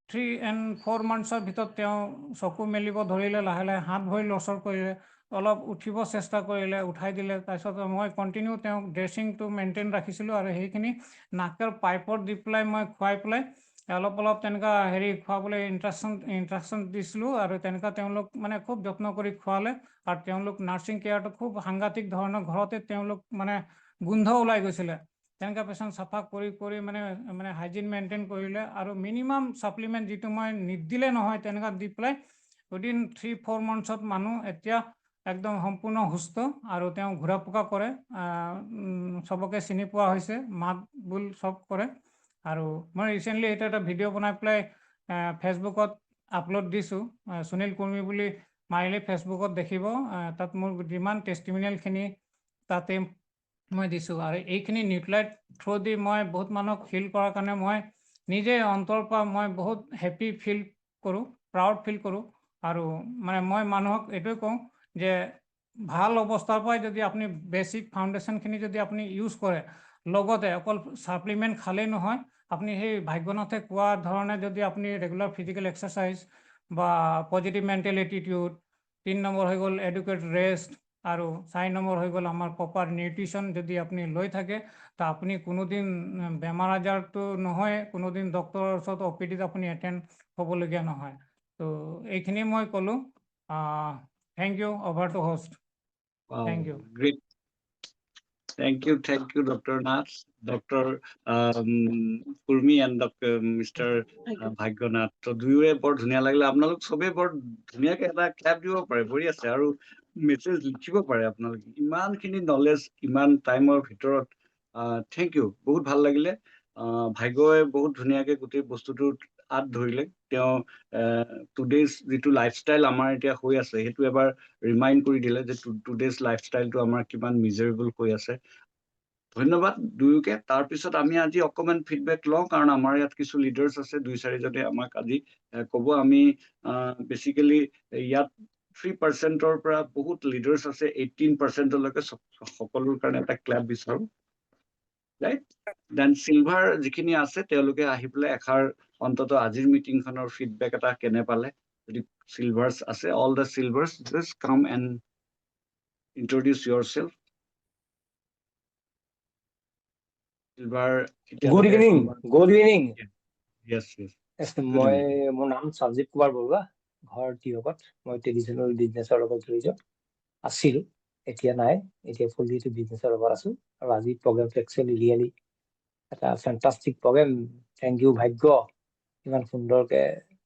3 and 4 মান্থছৰ ভিতৰত তেওঁ চকু মেলিব ধৰিলে, লাহে লাহে হাত ভৰি লৰচৰ কৰিলে, অলপ উঠিব চেষ্টা কৰিলে, উঠাই দিলে। তাৰপিছত মই কণ্টিনিউ তেওঁক ড্ৰেছিংটো মেইনটেইন ৰাখিছিলোঁ আৰু সেইখিনি নাকৰ পাইপত দি পেলাই মই খুৱাই পেলাই অলপ অলপ তেনেকুৱা খুৱাবলৈ ইনষ্ট্ৰাকশ্যন দিছিলোঁ আৰু তেনেকুৱা তেওঁলোক মানে খুব যত্ন কৰি খুৱালে। আৰু তেওঁলোক নাৰ্ছিং কেয়াৰটো খুব সাংঘাতিক ধৰণৰ, ঘৰতে তেওঁলোক মানে গোন্ধ ওলাই গৈছিলে। তেনেকুৱা পেচেণ্ট চাফা কৰি মানে হাইজিন মেইনটেইন কৰিলে আৰু মিনিমাম ছাপ্লিমেণ্ট যিটো মই নিদিলে নহয় তেনেকুৱা দি পেলাই উইদিন 3-4 মান্থছত মানুহ এতিয়া একদম সম্পূৰ্ণ সুস্থ আৰু তেওঁ ঘূৰা পকা কৰে, চবকে চিনি পোৱা হৈছে, মাত বোল চব কৰে। আৰু মই ৰিচেণ্টলি এটা ভিডিঅ' বনাই পেলাই ফেচবুকত আপলোড দিছোঁ, সুনীল কুৰ্মী বুলি মাৰিলে ফেচবুকত দেখিব। তাত মোৰ যিমান টেষ্টিমনিয়েলখিনি তাতে মই দিছোঁ। আৰু এইখিনি নিউক্লিয়াৰ থ্ৰু দি মই বহুত মানুহক ফিল কৰাৰ কাৰণে মই নিজে অন্তৰৰ পৰা মই বহুত হেপ্পী ফিল কৰোঁ, প্ৰাউড ফিল কৰোঁ। আৰু মানে মই মানুহক এইটোৱে কওঁ যে ভাল অৱস্থাৰ পৰাই যদি আপুনি বেছিক ফাউণ্ডেশ্যনখিনি যদি আপুনি ইউজ কৰে, লগতে অকল ছাপ্লিমেণ্ট খালেই নহয়, আপুনি সেই ভাগ্যনাথে কোৱা ধৰণে যদি আপুনি ৰেগুলাৰ ফিজিকেল এক্সাৰচাইজ বা পজিটিভ মেণ্টেল এটিটিউড, 3 নম্বৰ হৈ গ'ল এডুকেট ৰেষ্ট, আৰু 4 নম্বৰ হৈ গ'ল আমাৰ প্ৰপাৰ নিউট্ৰিশ্যন যদি আপুনি লৈ থাকে, তা আপুনি কোনোদিন বেমাৰ আজাৰটো নহয়, কোনোদিন ডক্টৰৰ ওচৰত OPDত আপুনি এটেণ্ড হ'বলগীয়া নহয়। তো এইখিনি মই ক'লোঁ। Thank you, over to host. Thank you. Great. Thank you, Dr. Nath, Dr. Kurmi and Dr. Mr. Bhagyanath. তো দুয়োৰে বৰ ধুনীয়া লাগিলে। আপোনালোক চবেই বৰ ধুনীয়াকে এটা ক্লাপ দিব পাৰে, ভৰি আছে, আৰু মেছেজ লিখিব পাৰে আপোনালোকে। ইমানখিনি নলেজ ইমান টাইমৰ ভিতৰত, থেংক ইউ, বহুত ভাল লাগিলে। ভাগ্যই বহুত ধুনীয়াকে গোটেই বস্তুটোত হাত ধৰিলে। তেওঁ টুডেজ যিটো লাইফষ্টাইল আমাৰ এতিয়া হৈ আছে, সেইটো এবাৰ ৰিমাইণ্ড কৰি দিলে যে টুডেজ লাইফষ্টাইলটো আমাৰ কিমান মিজাৰেবল হৈ আছে। ধন্যবাদ দুয়োকে। তাৰপিছত আমি আজি অকণমান ফিডবেক লওঁ, কাৰণ আমাৰ ইয়াত কিছু লিডাৰ্ছ আছে, 2-4জনে আমাক আজি ক'ব। আমি বেচিকেলি ইয়াত 3%-ৰ পৰা বহুত লিডাৰ্ছ আছে, 18%লৈকে সকলোৰ কাৰণে এটা ক্লাব বিচাৰোঁ। ৰাইট, দেন চিলভাৰ যিখিনি আছে তেওঁলোকে আহি পেলাই এষাৰ অন্তত আজিৰ মিটিংখনৰ ফিডবেক এটা কেনে পালে, যদি চিলভাৰ্ছ আছে, অল দ্য চিলভাৰ্ছ জাষ্ট কাম and introduce yourself. Silver, good evening. Yes. মোৰ নাম সঞ্জীৱ কুমাৰ বৰুৱা, ঘৰ তিয়কত। মই ট্ৰেডিশ্যনেল বিজনেছৰ লগত জড়িত আছিলোঁ, এতিয়া নাই, এতিয়া ফুল ডিউটি বিজনেছৰ লগত আছোঁ। আৰু আজি প্ৰগ্ৰেমটো একচুৱেলি ৰিয়েলি এটা ফেণ্টাষ্টিক প্ৰগ্ৰেম। থেংক ইউ ভাগ্য, ইমান সুন্দৰকে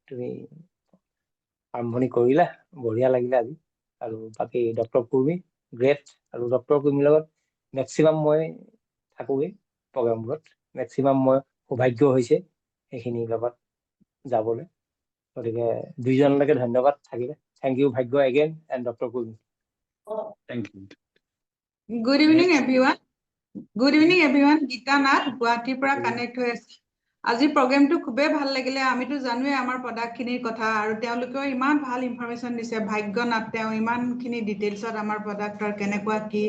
তুমি আৰম্ভণি কৰিলা, বঢ়িয়া লাগিলে আজি। আৰু বাকী ডক্টৰ কুৰ্মী গ্ৰেট, আৰু ডক্টৰ কুৰ্মীৰ লগত মেক্সিমাম মই থাকোঁগৈ প্ৰগ্ৰামবোৰত, মেক্সিমাম মই সৌভাগ্য হৈছে সেইখিনিৰ লগত যাবলৈ। গতিকে দুইজনলৈকে ধন্যবাদ থাকিলে। থেংক ইউ ভাগ্য again and doctor Kurmi. Thank you. Good evening, everyone. Good evening, everyone. Geeta Nath, গুৱাহাটীৰ পৰা কানেক্ট হৈ আছে। আজি প্ৰগ্ৰেমটো খুবেই ভাল লাগিলে। আমিতো জানোৱে আমাৰ প্ৰডাক্টখিনিৰ কথা, আৰু তেওঁলোকেও ইমান ভাল ইনফৰমেশ্যন দিছে। ভাগ্যনাথ তেওঁ ইমানখিনি ডিটেইলছত আমাৰ প্ৰডাক্টৰ কেনেকুৱা কি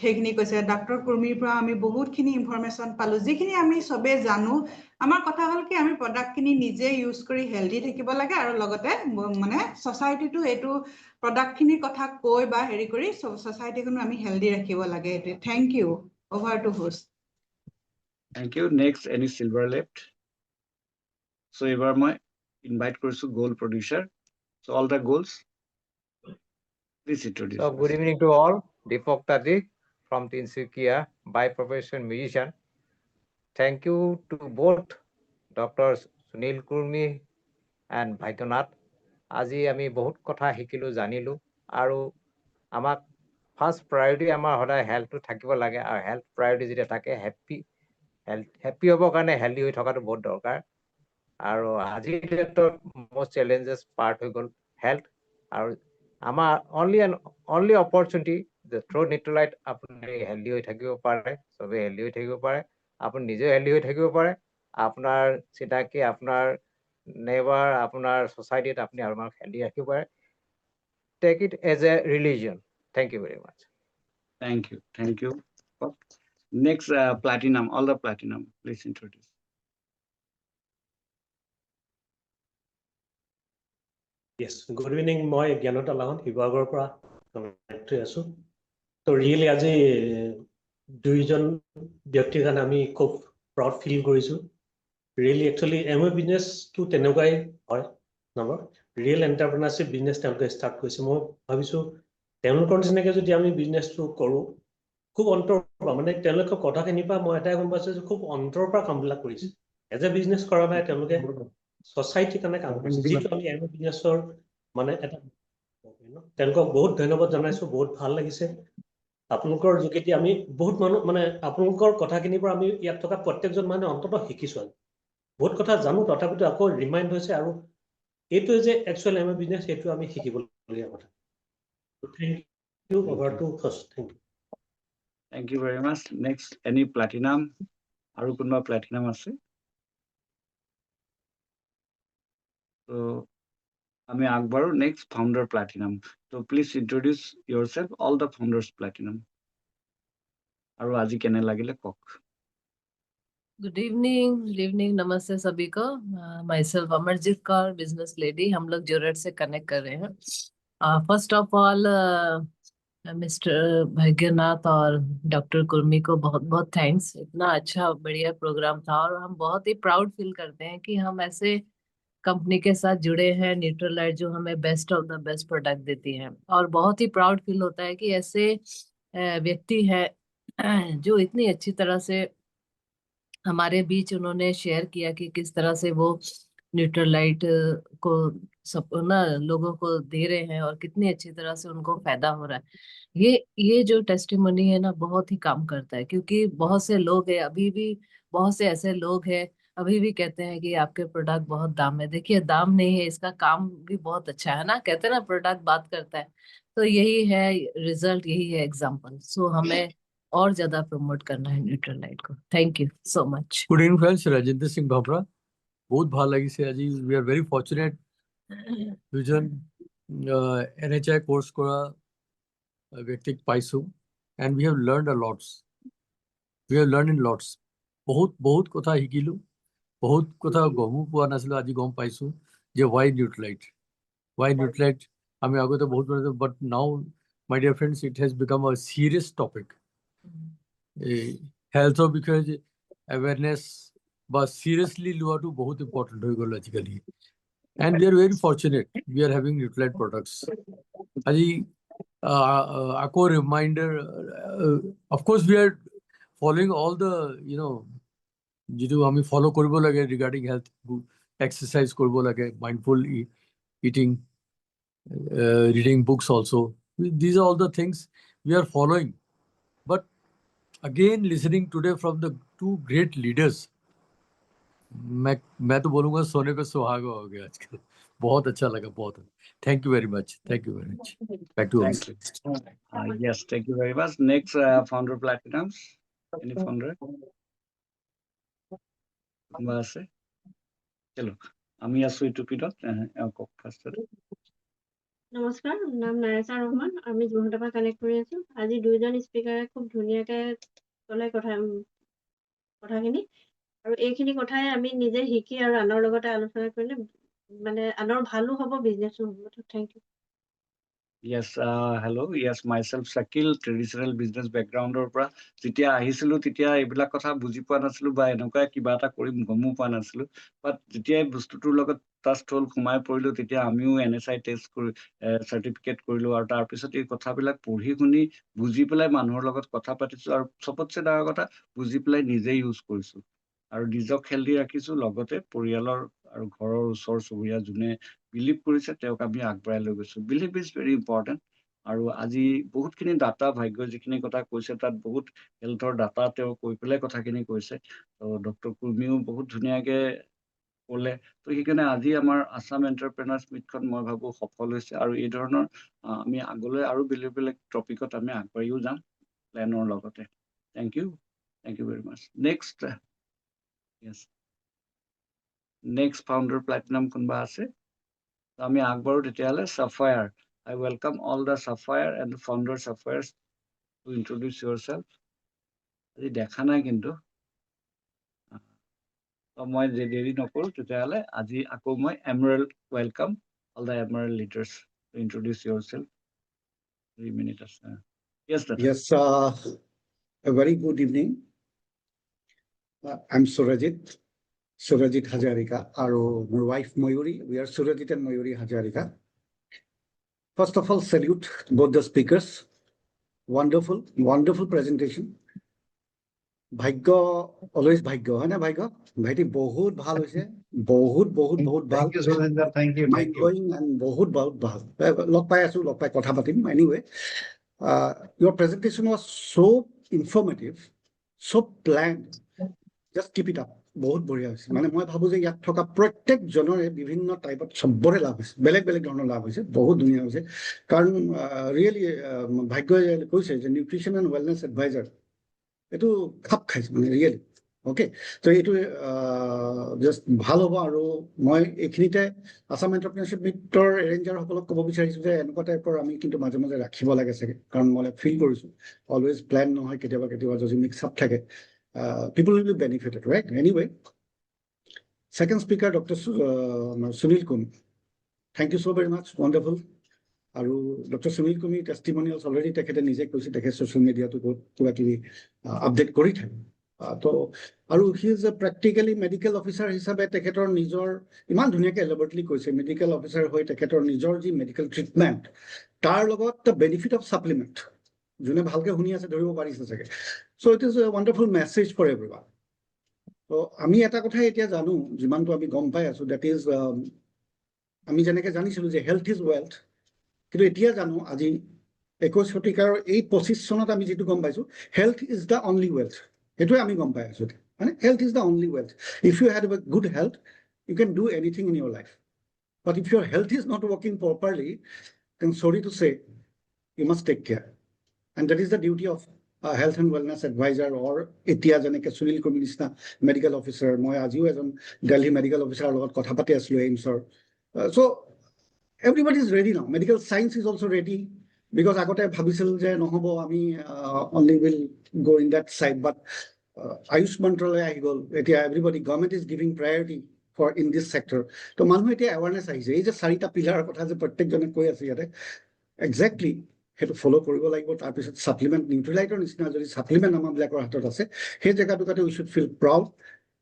সেইখিনি কৈছে। ডক্টৰ কুৰ্মীৰ পৰা আমি বহুতখিনি ইনফৰমেশ্যন পালোঁ, যিখিনি আমি চবেই জানো। আমাৰ কথা হ'ল কি, আমি প্ৰডাক্টখিনি নিজে ইউজ কৰি হেল্ডি থাকিব লাগে, আৰু লগতে মানে ছ'চাইটিটো এইটো প্ৰডাক্টখিনিৰ কথা কৈ বা কৰি ছ'চাইটিখনো আমি হেল্ডি ৰাখিব লাগে। এইটোৱে। Thank you, over to host. Thank you. Next, any silver left? So এইবাৰ মই ইনভাইট কৰিছোঁ gold producer. So all the goals, please introduce. So good evening to all. Deepak Tati from Tinsukia, by profession musician. Thank you to both Drs. Sunil Kurmi and Bhagyanath. আজি আমি বহুত কথা শিকিলোঁ, জানিলোঁ, আৰু আমাক ফাৰ্ষ্ট প্ৰায়ৰিটি আমাৰ সদায় হেল্থটো থাকিব লাগে। আৰু হেল্থ প্ৰায়ৰিটি যেতিয়া থাকে, হেপ্পী হ'বৰ কাৰণে হেল্ডি হৈ থকাটো বহুত দৰকাৰ। আৰু আজিৰ ডেটত মষ্ট চেলেঞ্জেছ পাৰ্ট হৈ গ'ল হেল্থ। আৰু আমাৰ অনলি অপৰচুনিটি যে থ্ৰু নিউট্ৰেলাইট আপুনি হেল্ডি হৈ থাকিব পাৰে, চবেই হেল্ডি হৈ থাকিব পাৰে, আপুনি নিজেও হেল্ডি হৈ থাকিব পাৰে, আপোনাৰ চিনাকি, আপোনাৰ নেইবাৰ, আপোনাৰ ছ'চাইটিত আপুনি আমাক হেল্ডি ৰাখিব পাৰে। Take it as a religion. Thank you very much. Thank you. Next, platinum, all the platinum, please introduce. Yes, good evening. মই জ্ঞানতা লাহন শিৱসাগৰৰ পৰা connect হৈ আছো। তো ৰিয়েলি আজি দুইজন ব্যক্তিৰ কাৰণে আমি খুব প্ৰাউড ফিল কৰিছো। ৰিয়েলি একচুৱেলি এমৱে বিজনেছটো তেনেকুৱাই হয় নম্বৰ ৰিয়েল এণ্টাৰপ্ৰেনাৰশ্বিপ বিজনেছ তেওঁলোকে ষ্টাৰ্ট কৰিছে। মই ভাবিছো তেওঁলোকৰ নিচিনাকৈ যদি আমি বিজনেছটো কৰোঁ খুব অন্তৰৰ পৰা মানে তেওঁলোকৰ কথাখিনিৰ পৰা মই এটাই গম পাইছো যে খুব অন্তৰৰ পৰা কামবিলাক কৰিছে। এজ এ বিজনেছ কৰা নাই তেওঁলোকে ছ'চাইটিৰ কাৰণে কাম কৰিছে, যিটো আমি এমৱে বিজনেছৰ মানে এটা তেওঁলোকক বহুত ধন্যবাদ জনাইছো, বহুত ভাল লাগিছে। আপোনালোকৰ যোগেদি আমি বহুত মানুহ মানে আপোনালোকৰ কথাখিনিৰ পৰা আমি ইয়াত থকা প্ৰত্যেকজন মানুহে অন্ততঃ শিকিছো। আমি বহুত কথা জানো, তথাপিতো আকৌ ৰিমাইণ্ড হৈছে আৰু এইটোৱে যে একচুৱেল এমৱে বিজনেছ সেইটো আমি শিকিবলগীয়া কথা। Thank you over to first. Thank you. Thank you very much. Next, any platinum? আৰু কোনোবা platinum আছে? So, আমি আগবাঢ়ো next founder platinum. So please introduce yourself, all the founders platinum. আৰু আজি কেনে লাগিলে কওক। गुड इवनिंग नमस्ते सभी को। My self Amarjeet Kaur, business lady. हम लोग जोरट से कनेक्ट कर रहे हैं। फर्स्ट ऑफ ऑल मिस्टर भाग्यनाथ और डॉक्टर कुर्मी को बहुत बहुत थैंक्स। इतना अच्छा बढ़िया प्रोग्राम था और हम बहुत ही प्राउड फील करते हैं कि हम ऐसे कंपनी के साथ जुड़े हैं, न्यूट्रलाइट, जो हमें best of the best product देती है। और बहुत ही प्राउड फील होता है कि ऐसे व्यक्ति है जो इतनी अच्छी तरह से हमारे बीच उन्होंने शेयर किया कि किस तरह से वो न्यूट्रलाइट को सब ना लोगों को दे रहे हैं और कितनी अच्छी तरह से उनको फायदा हो रहा है। ये जो टेस्टिमोनी है ना, बहुत ही काम करता है, क्योंकि बहुत से लोग हैं, अभी भी बहुत से ऐसे लोग हैं अभी भी कहते हैं कि आपके प्रोडक्ट बहुत दाम है। देखिए, दाम नहीं है, इसका काम भी बहुत अच्छा है ना, कहते हैं ना प्रोडक्ट बात करता है। तो यही है रिजल्ट, यही है एग्जाम्पल। सो हमें और ज्यादा प्रमोट करना है न्यूट्रलाइट को। Thank you so much. Good evening friends, Rajendra Singh Bhabhra. बहुत ভাল লাগিছে আজি। উই আর ভেরি ফর্চুনেট দুজন NHI কোর্স কৰা ব্যক্তিক পাইছো and we have learned a lots. We have learn in lots. বহুত কথা শিকিলো, বহুত কথা গমো পোৱা নাছিলো, আজি গম পাইছো যে ওয়াই নিউট্রালাইট আমি আগতে বহুত but now my dear friends it has become a serious topic. হেলথৰ বিষয়ে যে awareness বা seriously লোৱাটো বহুত important হৈ গ'ল আজিকালি। And we are very fortunate we are having Nutralite products. আজি আকৌ reminder, of course we are following all the যিটো আমি follow কৰিব লাগে regarding health, exercise কৰিব লাগে, mindful eating, reading books also. These are all the things we are following. But again, listening today from the two great leaders, मैं तो बोलूंगा सोने पे सुहागा हो गया आजकल। बहुत अच्छा लगा, बहुत। Thank you very much. Back to Thank you. Yes, thank you very much. Next, founder platinums. Any founder? কোনোবা আছে? চলো আমি আছো এইটো পিছত কওক ফাৰ্ষ্ট। নমস্কাৰ, মোৰ নাম নাইছা ৰহমান। আমি যোৰহাটৰ পৰা কানেক্ট কৰি আছো। আজি দুইজন স্পিকাৰে খুব ধুনীয়াকে ক'লে কথাখিনি, আৰু এইখিনি কথাই আমি নিজে শিকি আৰু আনৰ লগতে আলোচনা কৰিলে মানে আনৰ ভালো হ'ব, বিজনেছো হ'ব। Thank you. Yes, hello. Yes, myself Shakil, traditional business background-ৰ পৰা যেতিয়া আহিছিলো তেতিয়া এইবিলাক কথা বুজি পোৱা নাছিলো বা এনেকুৱা কিবা এটা কৰিম গমো পোৱা নাছিলো। বাট যেতিয়া বস্তুটোৰ লগত টাষ্ট হ'ল, সোমাই পৰিলো, তেতিয়া আমিও NSI টেষ্ট কৰি চাৰ্টিফিকেট কৰিলো আৰু তাৰপিছত এই কথাবিলাক পঢ়ি শুনি বুজি পেলাই মানুহৰ লগত কথা পাতিছো আৰু চবতছে ডাঙৰ কথা বুজি পেলাই নিজে ইউজ কৰিছো আৰু নিজক হেল্ডি ৰাখিছো, লগতে পৰিয়ালৰ আৰু ঘৰৰ ওচৰ চুবুৰীয়া যোনে বিলিভ কৰিছে তেওঁক আমি আগবঢ়াই লৈ গৈছো। Believe is very important. আৰু আজি বহুতখিনি ডাটা, ভাগ্য যিখিনি কথা কৈছে তাত বহুত হেল্থৰ ডাটা তেওঁ কৈ পেলাই কথাখিনি কৈছে। তো ডক্টৰ কুৰ্মীও বহুত ধুনীয়াকে ক'লে। তো সেইকাৰণে আজি আমাৰ আছাম এণ্টাৰপ্ৰেনাৰ্ছ মিটখন মই ভাবো সফল হৈছে আৰু এই ধৰণৰ আমি আগলৈ আৰু বেলেগ বেলেগ টপিকত আমি আগবাঢ়িও যাম প্লেনৰ লগতে। Thank you very much. Next founder platinum কোনোবা আছে? আমি আগবাঢ়ো তেতিয়াহ'লে। Sapphire, I welcome all the Sapphire and the founder Sapphires to introduce yourself. আজি দেখা নাই কিন্তু মই দেৰি নকৰো তেতিয়াহ'লে আজি আকৌ মই Emerald welcome all the Emerald leaders to introduce yourself. 3 minutes. Yes, Tata. Yes, a very good evening. I'm Surajit Hajarika, and my wife Mayuri. We are Surajit and Mayuri Hajarika. First of all, salute both the speakers. Wonderful, wonderful presentation. Bhagya, always Bhagya, hai na Bhagya? Bhaiti bahut bhal hoise, bahut bhal. Thank you, Surendra. Thank you. Mind blowing and bahut bhal. Log pai asu, log pai kotha patim. Anyway, your presentation was so informative, so planned. Just keep it up. বহুত বঢ়িয়া হৈছে মানে মই ভাবো যে ইয়াত থকা প্ৰত্যেকজনৰে বিভিন্ন টাইপত চবৰে লাভ হৈছে বেলেগ বেলেগ ধৰণৰ লাভ হৈছে বহুত ধুনীয়া হৈছে কাৰণ ৰিয়েলি ভাগ্যই কৈছে যে নিউট্ৰিশ্যন এণ্ড ৱেলনেছ এডভাইজাৰ এইটো খাপ খাইছে মানে ৰিয়েলি অ'কে তো এইটো জাষ্ট ভাল হ'ব আৰু মই এইখিনিতে আছাম এণ্টাৰপ্ৰিনাৰশ্বিপ মিটৰ এৰেঞ্জাৰসকলক ক'ব বিচাৰিছোঁ যে এনেকুৱা টাইপৰ আমি কিন্তু মাজে মাজে ৰাখিব লাগে চাগে কাৰণ মই ফিল কৰিছোঁ অলৱেজ প্লেন নহয় কেতিয়াবা যদি মিক্স আপ থাকে people will be benefited, right? Anyway, second speaker, Dr. Sunil Kumi. Thank you so very much. Wonderful. Aru Dr. Sunil Kumi testimonials already tekhete nije koise tekhe social media to kiba kibi update kori thake. So aru he is a practically medical officer hisabe tekhetor nijor iman dhuniake elaborately koise medical officer hoy tekhetor nijor ji medical treatment tar logot the benefit of supplement june bhalke huni ase dhoribo parise sage. So it is a wonderful message for everyone. So আমি এটা কথা এতিয়া জানো যিমানটো আমি গম পাই আছো that is আমি যেনেকে জানিছিলো যে health is wealth কিন্তু এতিয়া জানো আজি 21 শতিকাৰ এই 25 চনত আমি যেটো গম পাইছো health is the only wealth এটোই আমি গম পাই আছো মানে health is the only wealth. If you have a good health you can do anything in your life, but if your health is not working properly then sorry to say you must take care, and that is the duty of health and wellness advisor or etia janeke Sunil Kumi nisna medical officer moi ajiu ejon Delhi medical officer logot kotha pati aslo AIMSor. So everybody is ready now. Medical science is also ready because agote bhabisil je nohobo ami only will go in that side, but Ayush Mantralaya ahi gol etia everybody government is giving priority for in this sector. To manhu etia awareness ahise ei je sarita pillar kotha je prottek jone koi ase yate exactly সেইটো ফলো কৰিব লাগিব তাৰপিছত সাপ্লিমেন্ট নিউট্ৰিলাইটৰ নিচিনা যদি সাপ্লিমেন্ট আমাবিলাকৰ হাতত আছে সেই জায়গাটোতে we should feel proud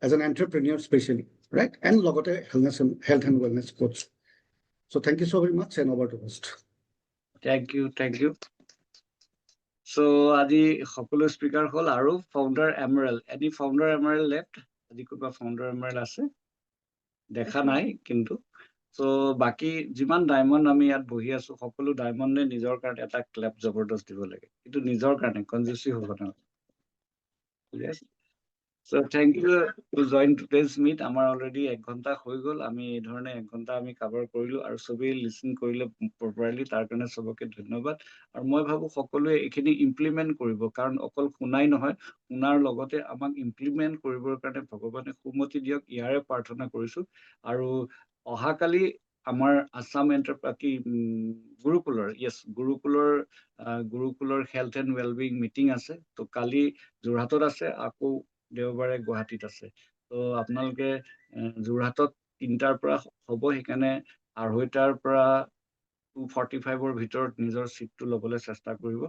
as an entrepreneur specially right and লগতে health and wellness coach so thank you so very much and over to host Thank you. So আজি সকলো স্পিকাৰ হল আৰু founder Emerald any founder Emerald left আজি কোনোবা ফাউণ্ডাৰ এমাৰেল আছে দেখা নাই কিন্তু So বাকি যিমান ডায়মণ্ড আমি ইয়াত বহি আছো সকলো ডায়মণ্ডে নিজৰ কাৰণে এটা ক্লেপ জবৰদস্ত দিব লাগে কিন্তু নিজৰ কাৰণে কনজুচি হ'ব নালাগে yes so thank you to join today's meet আমাৰ অলৰেডি 1 ঘন্টা হৈ গল আমি এই ধৰণে 1 ঘন্টা আমি কভাৰ কৰিলো আৰু সবেই লিসন কৰিলে প্ৰপাৰলি তাৰ কাৰণে সবকে ধন্যবাদ আৰু মই ভাবো সকলোৱে এখিনি ইমপ্লিমেন্ট কৰিব কাৰণ অকল শুনাই নহয় শুনাৰ লগতে আমাক ইমপ্লিমেন্ট কৰিবৰ কাৰণে ভগৱানে সুমতি দিয়ক ইয়াৰে প্ৰাৰ্থনা কৰিছো আৰু অহাকালি আমাৰ আসাম এন্টাৰপ্ৰাকি গুৰুকুলৰ হেল্থ এণ্ড ৱেলবিং মিটিং আছে তো কালি যোৰহাটত আছে আকৌ দেওবাৰে গুৱাহাটীত আছে তো আপোনালোকে যোৰহাটত 3টাৰ পৰা হ'ব সেইকাৰণে 2:30টাৰ পৰা 2:45ৰ ভিতৰত নিজৰ সিটটো ল'বলৈ চেষ্টা কৰিব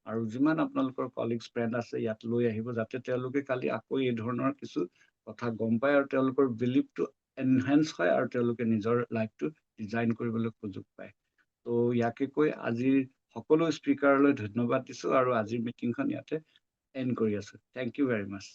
আৰু যিমান আপোনালোকৰ কলিগছ ফ্ৰেণ্ড আছে ইয়াত লৈ আহিব যাতে তেওঁলোকে কালি আকৌ এই ধৰণৰ কিছু কথা গম পায় আৰু তেওঁলোকৰ বিলিফটো এনহান্স হয় আৰু তেওঁলোকে নিজৰ লাইফটো ডিজাইন কৰিবলৈ সুযোগ পায় তো ইয়াকে কৈ আজিৰ সকলো স্পিকাৰলৈ ধন্যবাদ দিছো আৰু আজিৰ মিটিংখন ইয়াতে এণ্ড কৰি আছো থ্যাংক ইউ ভেৰি মাচ